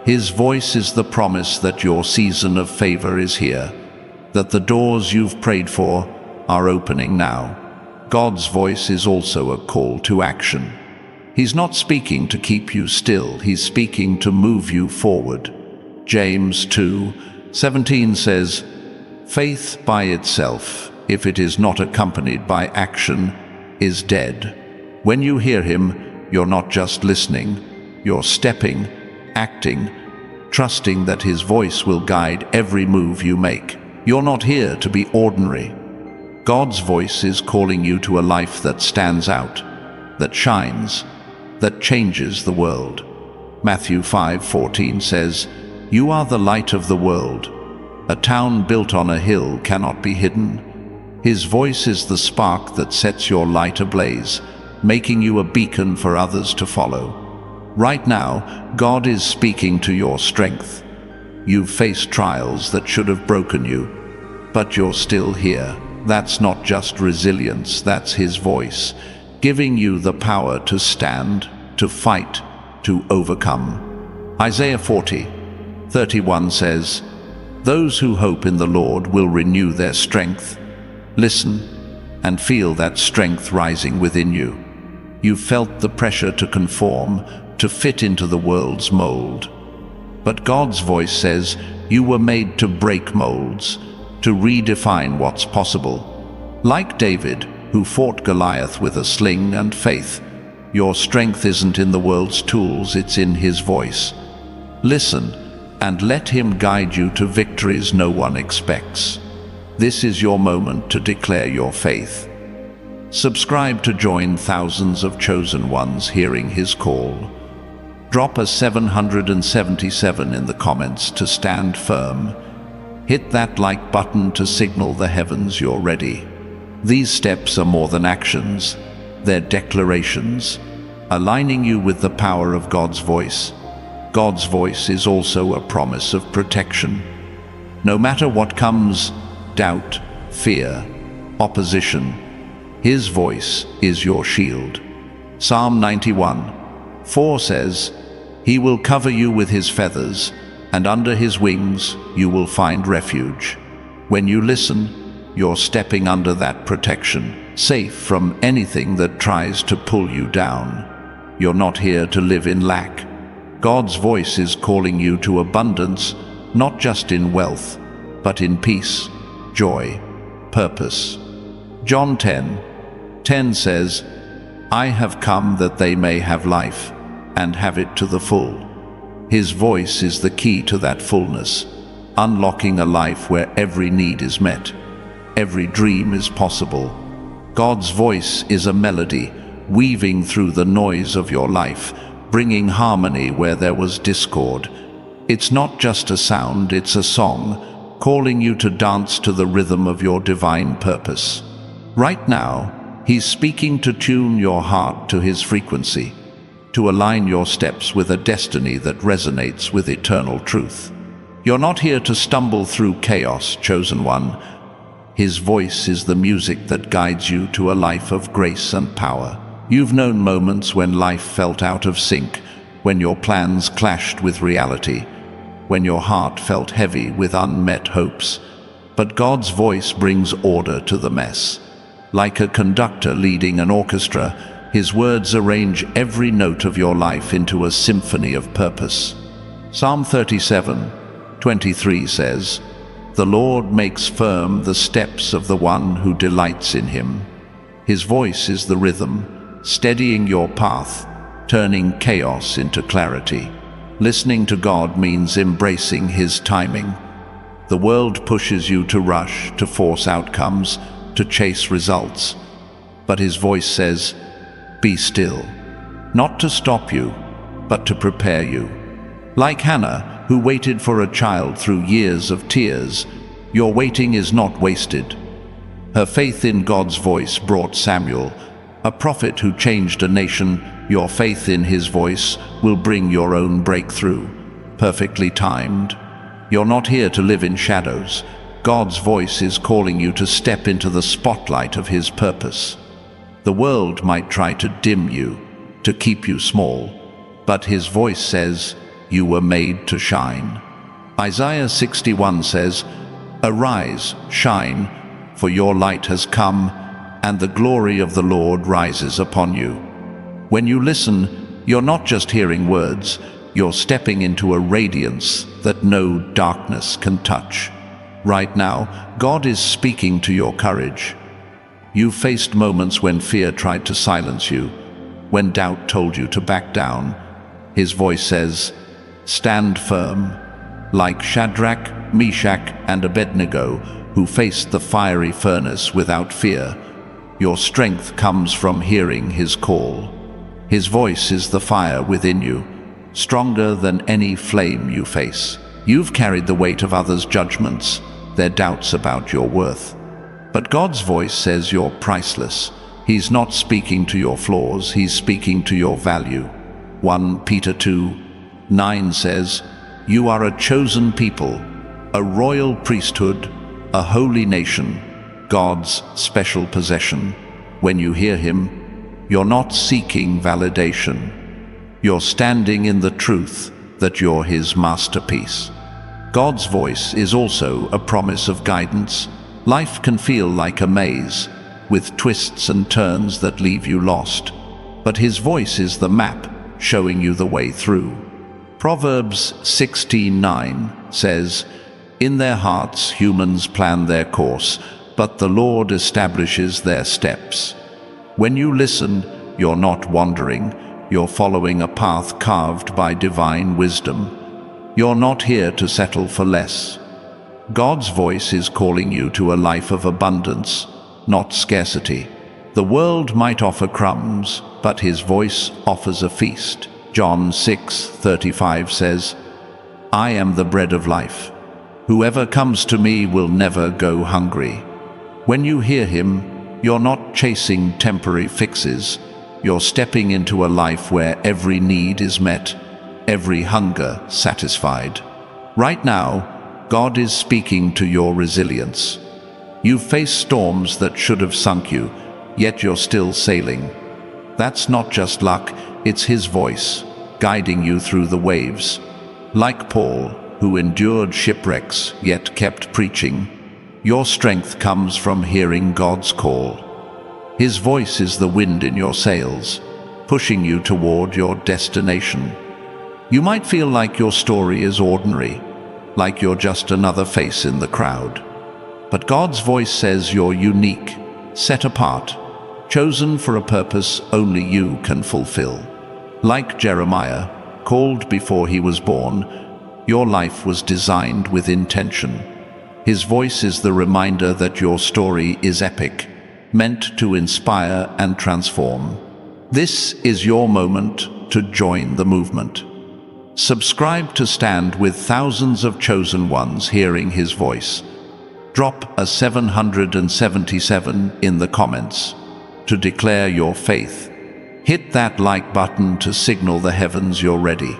His voice is the promise that your season of favor is here, that the doors you've prayed for are opening now. God's voice is also a call to action. He's not speaking to keep you still, He's speaking to move you forward. James 2:17 says, "Faith by itself, if it is not accompanied by action, is dead." When you hear Him, you're not just listening, you're stepping, acting, trusting that His voice will guide every move you make. You're not here to be ordinary. God's voice is calling you to a life that stands out, that shines, that changes the world. Matthew 5:14 says, "You are the light of the world. A town built on a hill cannot be hidden." His voice is the spark that sets your light ablaze, making you a beacon for others to follow. Right now, God is speaking to your strength. You've faced trials that should have broken you, but you're still here. That's not just resilience, that's His voice, giving you the power to stand, to fight, to overcome. Isaiah 40:31 says, "Those who hope in the Lord will renew their strength." Listen and feel that strength rising within you. You've felt the pressure to conform, to fit into the world's mold. But God's voice says you were made to break molds, to redefine what's possible. Like David, who fought Goliath with a sling and faith, your strength isn't in the world's tools, it's in his voice. Listen, and let him guide you to victories no one expects. This is your moment to declare your faith. Subscribe to join thousands of chosen ones hearing his call. Drop a 777 in the comments to stand firm. Hit that like button to signal the heavens you're ready. These steps are more than actions, they're declarations, aligning you with the power of God's voice. God's voice is also a promise of protection. No matter what comes, doubt, fear, opposition, his voice is your shield. Psalm 91:4 says, "He will cover you with his feathers, and under his wings you will find refuge." When you listen, you're stepping under that protection, safe from anything that tries to pull you down. You're not here to live in lack. God's voice is calling you to abundance, not just in wealth, but in peace, joy, purpose. John 10:10 says, "I have come that they may have life, and have it to the full." His voice is the key to that fullness, unlocking a life where every need is met, every dream is possible. God's voice is a melody, weaving through the noise of your life, bringing harmony where there was discord. It's not just a sound, it's a song, calling you to dance to the rhythm of your divine purpose. Right now, he's speaking to tune your heart to his frequency, to align your steps with a destiny that resonates with eternal truth. You're not here to stumble through chaos, chosen one. His voice is the music that guides you to a life of grace and power. You've known moments when life felt out of sync, when your plans clashed with reality, when your heart felt heavy with unmet hopes. But God's voice brings order to the mess. Like a conductor leading an orchestra, his words arrange every note of your life into a symphony of purpose. Psalm 37:23 says, "The Lord makes firm the steps of the one who delights in him." His voice is the rhythm, steadying your path, turning chaos into clarity. Listening to God means embracing his timing. The world pushes you to rush, to force outcomes, to chase results. But his voice says, "Be still," not to stop you, but to prepare you. Like Hannah, who waited for a child through years of tears, your waiting is not wasted. Her faith in God's voice brought Samuel, a prophet who changed a nation. Your faith in his voice will bring your own breakthrough, perfectly timed. You're not here to live in shadows. God's voice is calling you to step into the spotlight of his purpose. The world might try to dim you, to keep you small, but his voice says, "You were made to shine." Isaiah 61 says, "Arise, shine, for your light has come, and the glory of the Lord rises upon you." When you listen, you're not just hearing words, you're stepping into a radiance that no darkness can touch. Right now, God is speaking to your courage. You've faced moments when fear tried to silence you, when doubt told you to back down. His voice says, "Stand firm." Like Shadrach, Meshach, and Abednego, who faced the fiery furnace without fear, your strength comes from hearing his call. His voice is the fire within you, stronger than any flame you face. You've carried the weight of others' judgments, their doubts about your worth. But God's voice says you're priceless. He's not speaking to your flaws, he's speaking to your value. 1 Peter 2:9 says, "You are a chosen people, a royal priesthood, a holy nation, God's special possession." When you hear him, you're not seeking validation. You're standing in the truth that you're his masterpiece. God's voice is also a promise of guidance. Life can feel like a maze, with twists and turns that leave you lost. But his voice is the map, showing you the way through. Proverbs 16:9 says, "In their hearts humans plan their course, but the Lord establishes their steps. When you listen, you're not wandering, you're following a path carved by divine wisdom. You're not here to settle for less. God's voice is calling you to a life of abundance, not scarcity. The world might offer crumbs, but His voice offers a feast. John 6:35 says, "I am the bread of life. Whoever comes to me will never go hungry." When you hear Him, you're not chasing temporary fixes. You're stepping into a life where every need is met, every hunger satisfied. Right now, God is speaking to your resilience. You've faced storms that should have sunk you, yet you're still sailing. That's not just luck, it's His voice, guiding you through the waves. Like Paul, who endured shipwrecks, yet kept preaching, your strength comes from hearing God's call. His voice is the wind in your sails, pushing you toward your destination. You might feel like your story is ordinary, like you're just another face in the crowd. But God's voice says you're unique, set apart, chosen for a purpose only you can fulfill. Like Jeremiah, called before he was born, your life was designed with intention. His voice is the reminder that your story is epic, meant to inspire and transform. This is your moment to join the movement. Subscribe to stand with thousands of chosen ones hearing His voice. Drop a 777 in the comments to declare your faith. Hit that like button to signal the heavens you're ready.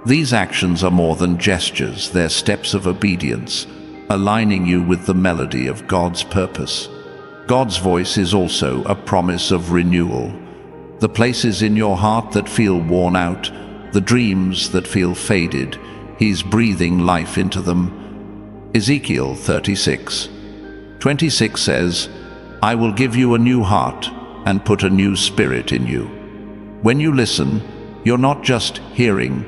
These actions are more than gestures, they're steps of obedience, aligning you with the melody of God's purpose. God's voice is also a promise of renewal. The places in your heart that feel worn out, the dreams that feel faded, He's breathing life into them. Ezekiel 36:26 says, "I will give you a new heart and put a new spirit in you." When you listen, you're not just hearing.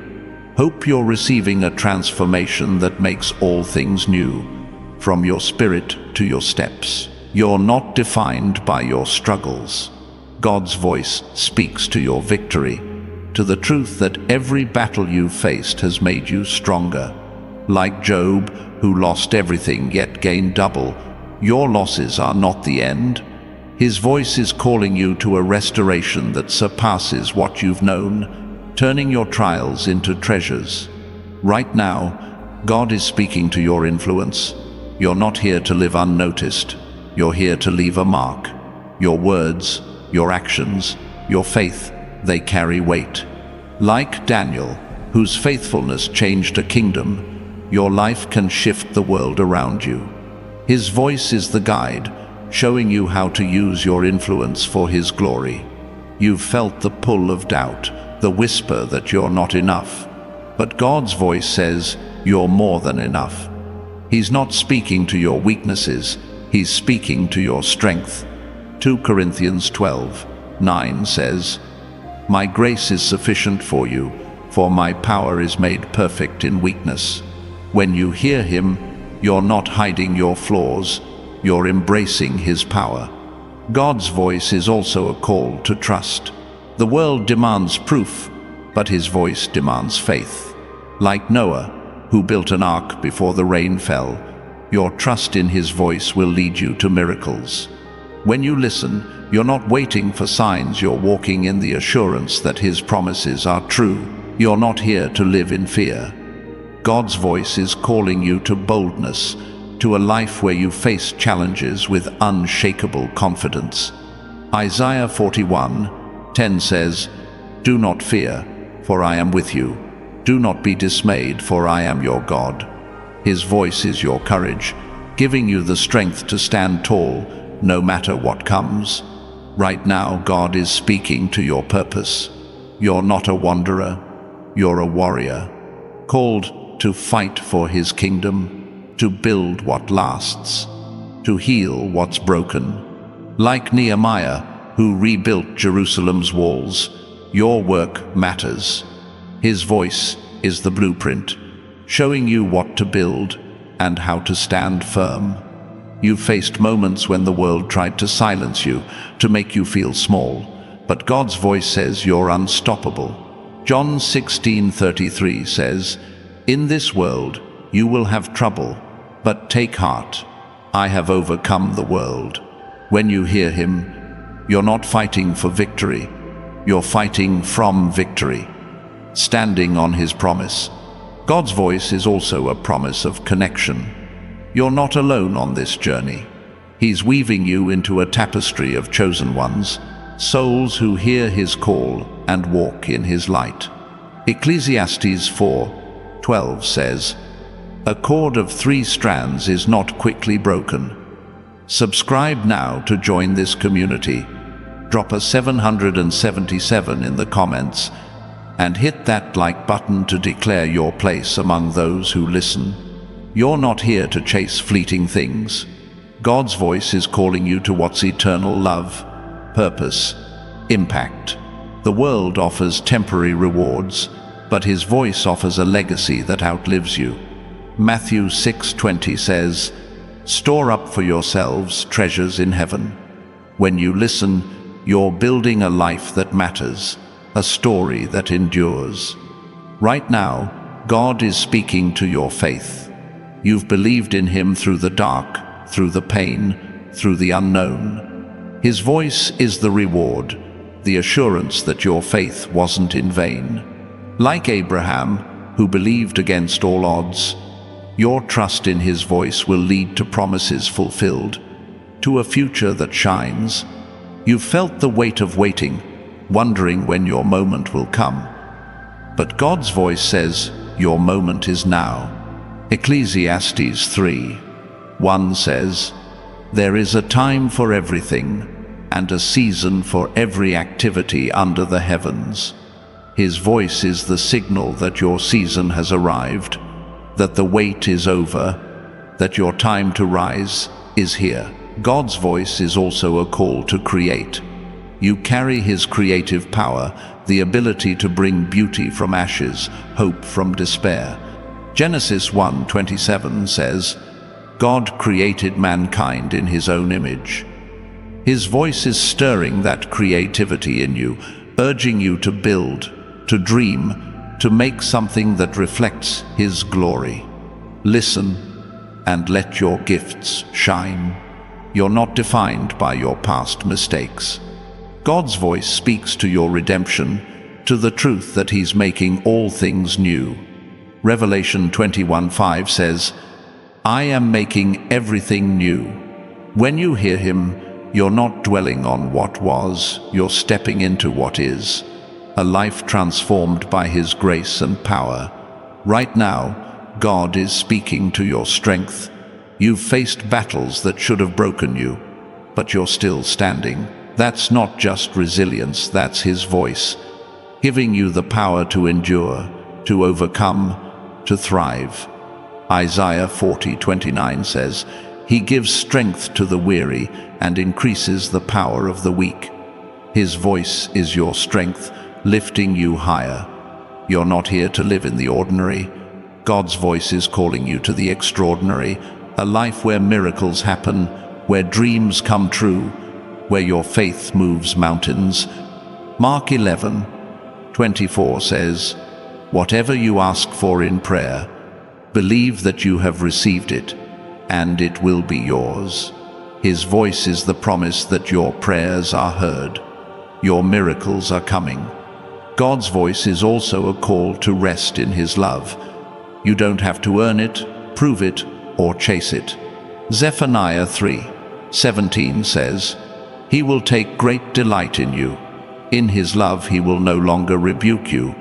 Hope you're receiving a transformation that makes all things new. From your spirit to your steps, you're not defined by your struggles. God's voice speaks to your victory, to the truth that every battle you've faced has made you stronger. Like Job, who lost everything yet gained double, your losses are not the end. His voice is calling you to a restoration that surpasses what you've known, turning your trials into treasures. Right now, God is speaking to your influence. You're not here to live unnoticed. You're here to leave a mark. Your words, your actions, your faith, they carry weight. Like Daniel, whose faithfulness changed a kingdom, your life can shift the world around you. His voice is the guide, showing you how to use your influence for His glory. You've felt the pull of doubt, the whisper that you're not enough. But God's voice says you're more than enough. He's not speaking to your weaknesses, He's speaking to your strength. 2 Corinthians 12:9 says, "My grace is sufficient for you, for my power is made perfect in weakness." When you hear Him, you're not hiding your flaws, you're embracing His power. God's voice is also a call to trust. The world demands proof, but His voice demands faith. Like Noah, who built an ark before the rain fell, your trust in His voice will lead you to miracles. When you listen, you're not waiting for signs, you're walking in the assurance that His promises are true. You're not here to live in fear. God's voice is calling you to boldness, to a life where you face challenges with unshakable confidence. Isaiah 41:10 says, "Do not fear, for I am with you. Do not be dismayed, for I am your God." His voice is your courage, giving you the strength to stand tall, no matter what comes. Right now, God is speaking to your purpose. You're not a wanderer, you're a warrior, called to fight for His kingdom, to build what lasts, to heal what's broken. Like Nehemiah, who rebuilt Jerusalem's walls, your work matters. His voice is the blueprint, showing you what to build and how to stand firm. You've faced moments when the world tried to silence you, to make you feel small. But God's voice says you're unstoppable. John 16:33 says, "In this world you will have trouble, but take heart. I have overcome the world." When you hear him, you're not fighting for victory. You're fighting from victory, standing on his promise. God's voice is also a promise of connection. You're not alone on this journey. He's weaving you into a tapestry of chosen ones, souls who hear his call and walk in his light. Ecclesiastes 4:12 says, "A cord of 3 strands is not quickly broken." Subscribe now to join this community. Drop a 777 in the comments and hit that like button to declare your place among those who listen. You're not here to chase fleeting things. God's voice is calling you to what's eternal: love, purpose, impact. The world offers temporary rewards, but his voice offers a legacy that outlives you. Matthew 6:20 says, "Store up for yourselves treasures in heaven." When you listen, you're building a life that matters, a story that endures. Right now, God is speaking to your faith. You've believed in him through the dark, through the pain, through the unknown. His voice is the reward, the assurance that your faith wasn't in vain. Like Abraham, who believed against all odds, your trust in his voice will lead to promises fulfilled, to a future that shines. You've felt the weight of waiting, wondering when your moment will come. But God's voice says, your moment is now. Ecclesiastes 3:1 says, "There is a time for everything, and a season for every activity under the heavens." His voice is the signal that your season has arrived, that the wait is over, that your time to rise is here. God's voice is also a call to create. You carry his creative power, the ability to bring beauty from ashes, hope from despair. Genesis 1:27 says, "God created mankind in his own image." His voice is stirring that creativity in you, urging you to build, to dream, to make something that reflects his glory. Listen and let your gifts shine. You're not defined by your past mistakes. God's voice speaks to your redemption, to the truth that he's making all things new. Revelation 21:5 says, "I am making everything new." When you hear him, you're not dwelling on what was, you're stepping into what is. A life transformed by his grace and power. Right now, God is speaking to your strength. You've faced battles that should have broken you, but you're still standing. That's not just resilience, that's his voice, giving you the power to endure, to overcome, to thrive. Isaiah 40:29 says, "He gives strength to the weary and increases the power of the weak." His voice is your strength, lifting you higher. You're not here to live in the ordinary. God's voice is calling you to the extraordinary, a life where miracles happen, where dreams come true, where your faith moves mountains. Mark 11:24 says, "Whatever you ask for in prayer, believe that you have received it, and it will be yours." His voice is the promise that your prayers are heard. Your miracles are coming. God's voice is also a call to rest in his love. You don't have to earn it, prove it, or chase it. Zephaniah 3:17 says, "He will take great delight in you. In his love he will no longer rebuke you,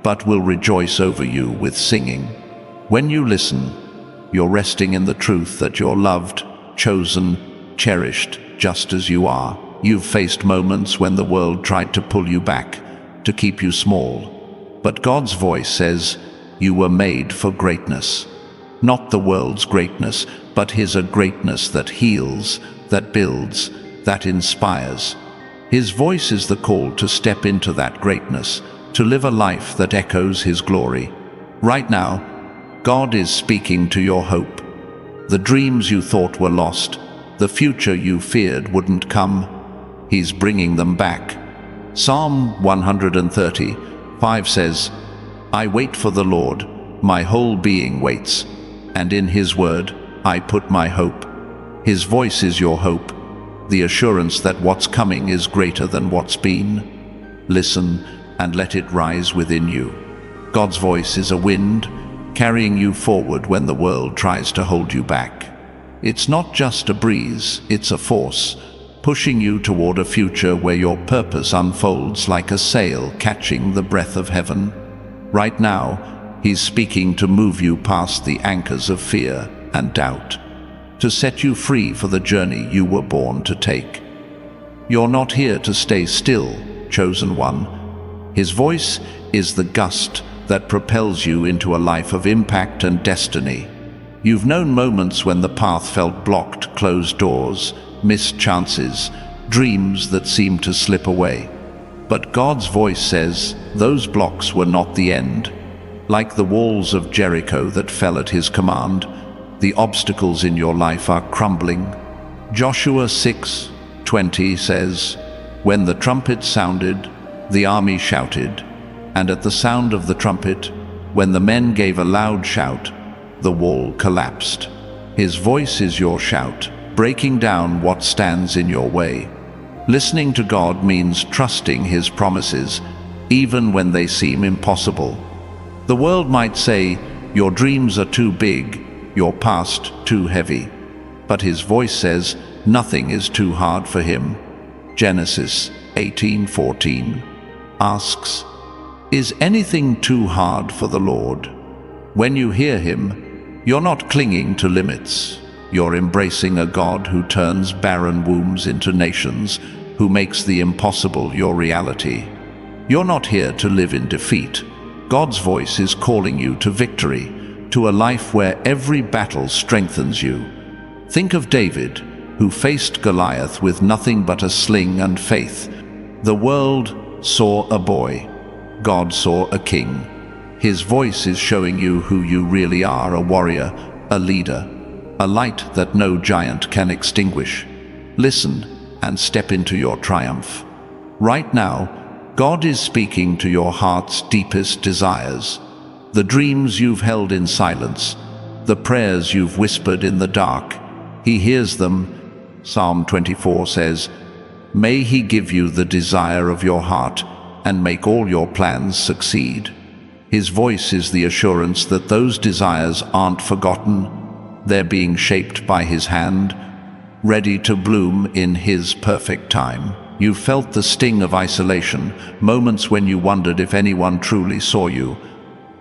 but will rejoice over you with singing." When you listen, you're resting in the truth that you're loved, chosen, cherished, just as you are. You've faced moments when the world tried to pull you back, to keep you small. But God's voice says, you were made for greatness. Not the world's greatness, but his greatness that heals, that builds, that inspires. His voice is the call to step into that greatness, to live a life that echoes his glory. Right now, God is speaking to your hope. The dreams you thought were lost, the future you feared wouldn't come, He's bringing them back. Psalm 130:5 says, I wait for the Lord, my whole being waits, and in His word I put my hope. His voice is your hope, the assurance that what's coming is greater than what's been. Listen and let it rise within you. God's voice is a wind, carrying you forward when the world tries to hold you back. It's not just a breeze, it's a force, pushing you toward a future where your purpose unfolds like a sail catching the breath of heaven. Right now, He's speaking to move you past the anchors of fear and doubt, to set you free for the journey you were born to take. You're not here to stay still, chosen one. His voice is the gust that propels you into a life of impact and destiny. You've known moments when the path felt blocked, closed doors, missed chances, dreams that seemed to slip away. But God's voice says those blocks were not the end. Like the walls of Jericho that fell at His command, the obstacles in your life are crumbling. Joshua 6:20 says, when the trumpet sounded, the army shouted, and at the sound of the trumpet, when the men gave a loud shout, the wall collapsed. His voice is your shout, breaking down what stands in your way. Listening to God means trusting His promises, even when they seem impossible. The world might say, your dreams are too big, your past too heavy. But His voice says, nothing is too hard for Him. Genesis 18:14 asks, is anything too hard for the Lord? When you hear Him, you're not clinging to limits. You're embracing a God who turns barren wombs into nations, who makes the impossible your reality. You're not here to live in defeat. God's voice is calling you to victory, to a life where every battle strengthens you. Think of David, who faced Goliath with nothing but a sling and faith. The world saw a boy. God saw a king. His voice is showing you who you really are, a warrior, a leader, a light that no giant can extinguish. Listen and step into your triumph. Right now, God is speaking to your heart's deepest desires, the dreams you've held in silence, the prayers you've whispered in the dark. He hears them. Psalm 24 says, may He give you the desire of your heart and make all your plans succeed. His voice is the assurance that those desires aren't forgotten. They're being shaped by His hand, ready to bloom in His perfect time. You felt the sting of isolation, moments when you wondered if anyone truly saw you.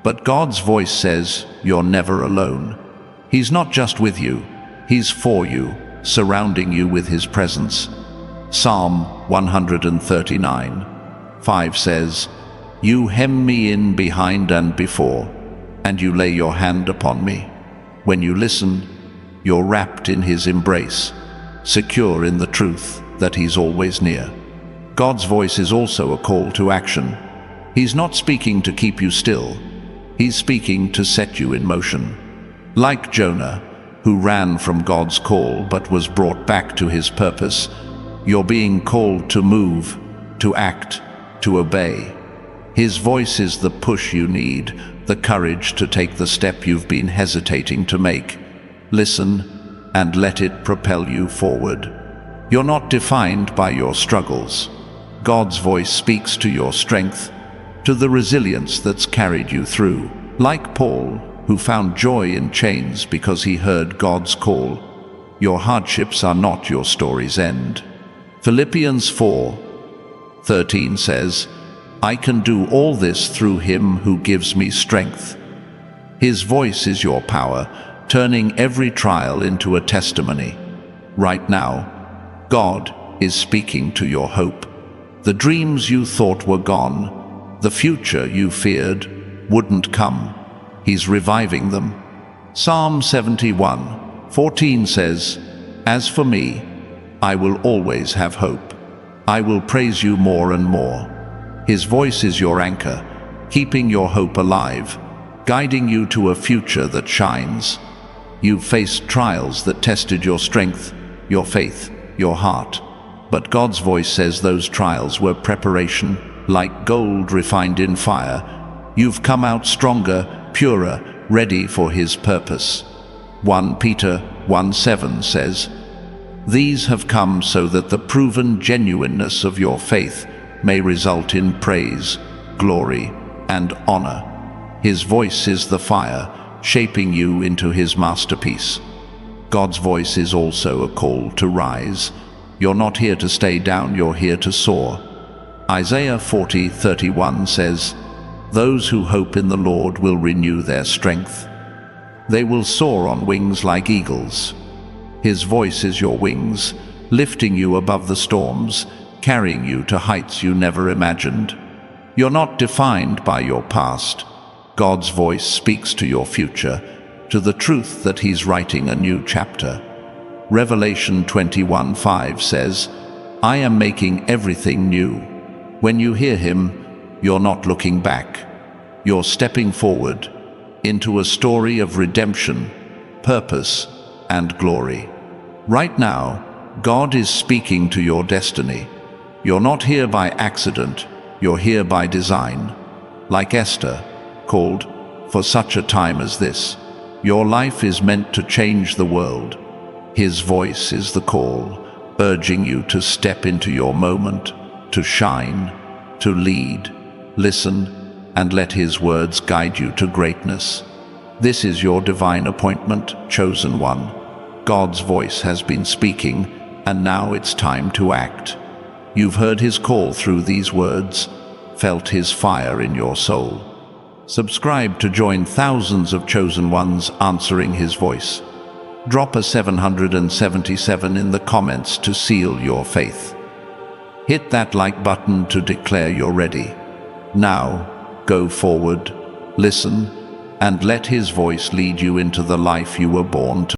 But God's voice says, you're never alone. He's not just with you, He's for you, surrounding you with His presence. Psalm 139:5 says, you hem me in behind and before, and you lay your hand upon me. When you listen, you're wrapped in His embrace, secure in the truth that He's always near. God's voice is also a call to action. He's not speaking to keep you still. He's speaking to set you in motion. Like Jonah, who ran from God's call but was brought back to his purpose, you're being called to move, to act, to obey. His voice is the push you need, the courage to take the step you've been hesitating to make. Listen and let it propel you forward. You're not defined by your struggles. God's voice speaks to your strength, to the resilience that's carried you through. Like Paul, who found joy in chains because he heard God's call, your hardships are not your story's end. Philippians 4:13 says, I can do all this through Him who gives me strength. His voice is your power, turning every trial into a testimony. Right now, God is speaking to your hope. The dreams you thought were gone, the future you feared wouldn't come, He's reviving them. Psalm 71:14 says, as for me, I will always have hope. I will praise you more and more. His voice is your anchor, keeping your hope alive, guiding you to a future that shines. You've faced trials that tested your strength, your faith, your heart. But God's voice says those trials were preparation, like gold refined in fire. You've come out stronger, purer, ready for His purpose. 1 Peter 1:7 says, "These have come so that the proven genuineness of your faith may result in praise, glory, and honor." His voice is the fire, shaping you into His masterpiece. God's voice is also a call to rise. You're not here to stay down, you're here to soar. Isaiah 40:31 says, "Those who hope in the Lord will renew their strength. They will soar on wings like eagles." His voice is your wings, lifting you above the storms, carrying you to heights you never imagined. You're not defined by your past. God's voice speaks to your future, to the truth that He's writing a new chapter. Revelation 21:5 says, "I am making everything new." When you hear Him, you're not looking back. You're stepping forward into a story of redemption, purpose, and glory. Right now, God is speaking to your destiny. You're not here by accident, you're here by design. Like Esther, called for such a time as this, your life is meant to change the world. His voice is the call, urging you to step into your moment, to shine, to lead. Listen, and let His words guide you to greatness. This is your divine appointment, chosen one. God's voice has been speaking, and now it's time to act. You've heard His call through these words, felt His fire in your soul. Subscribe to join thousands of chosen ones answering His voice. Drop a 777 in the comments to seal your faith. Hit that like button to declare you're ready. Now, go forward, listen, and let His voice lead you into the life you were born to.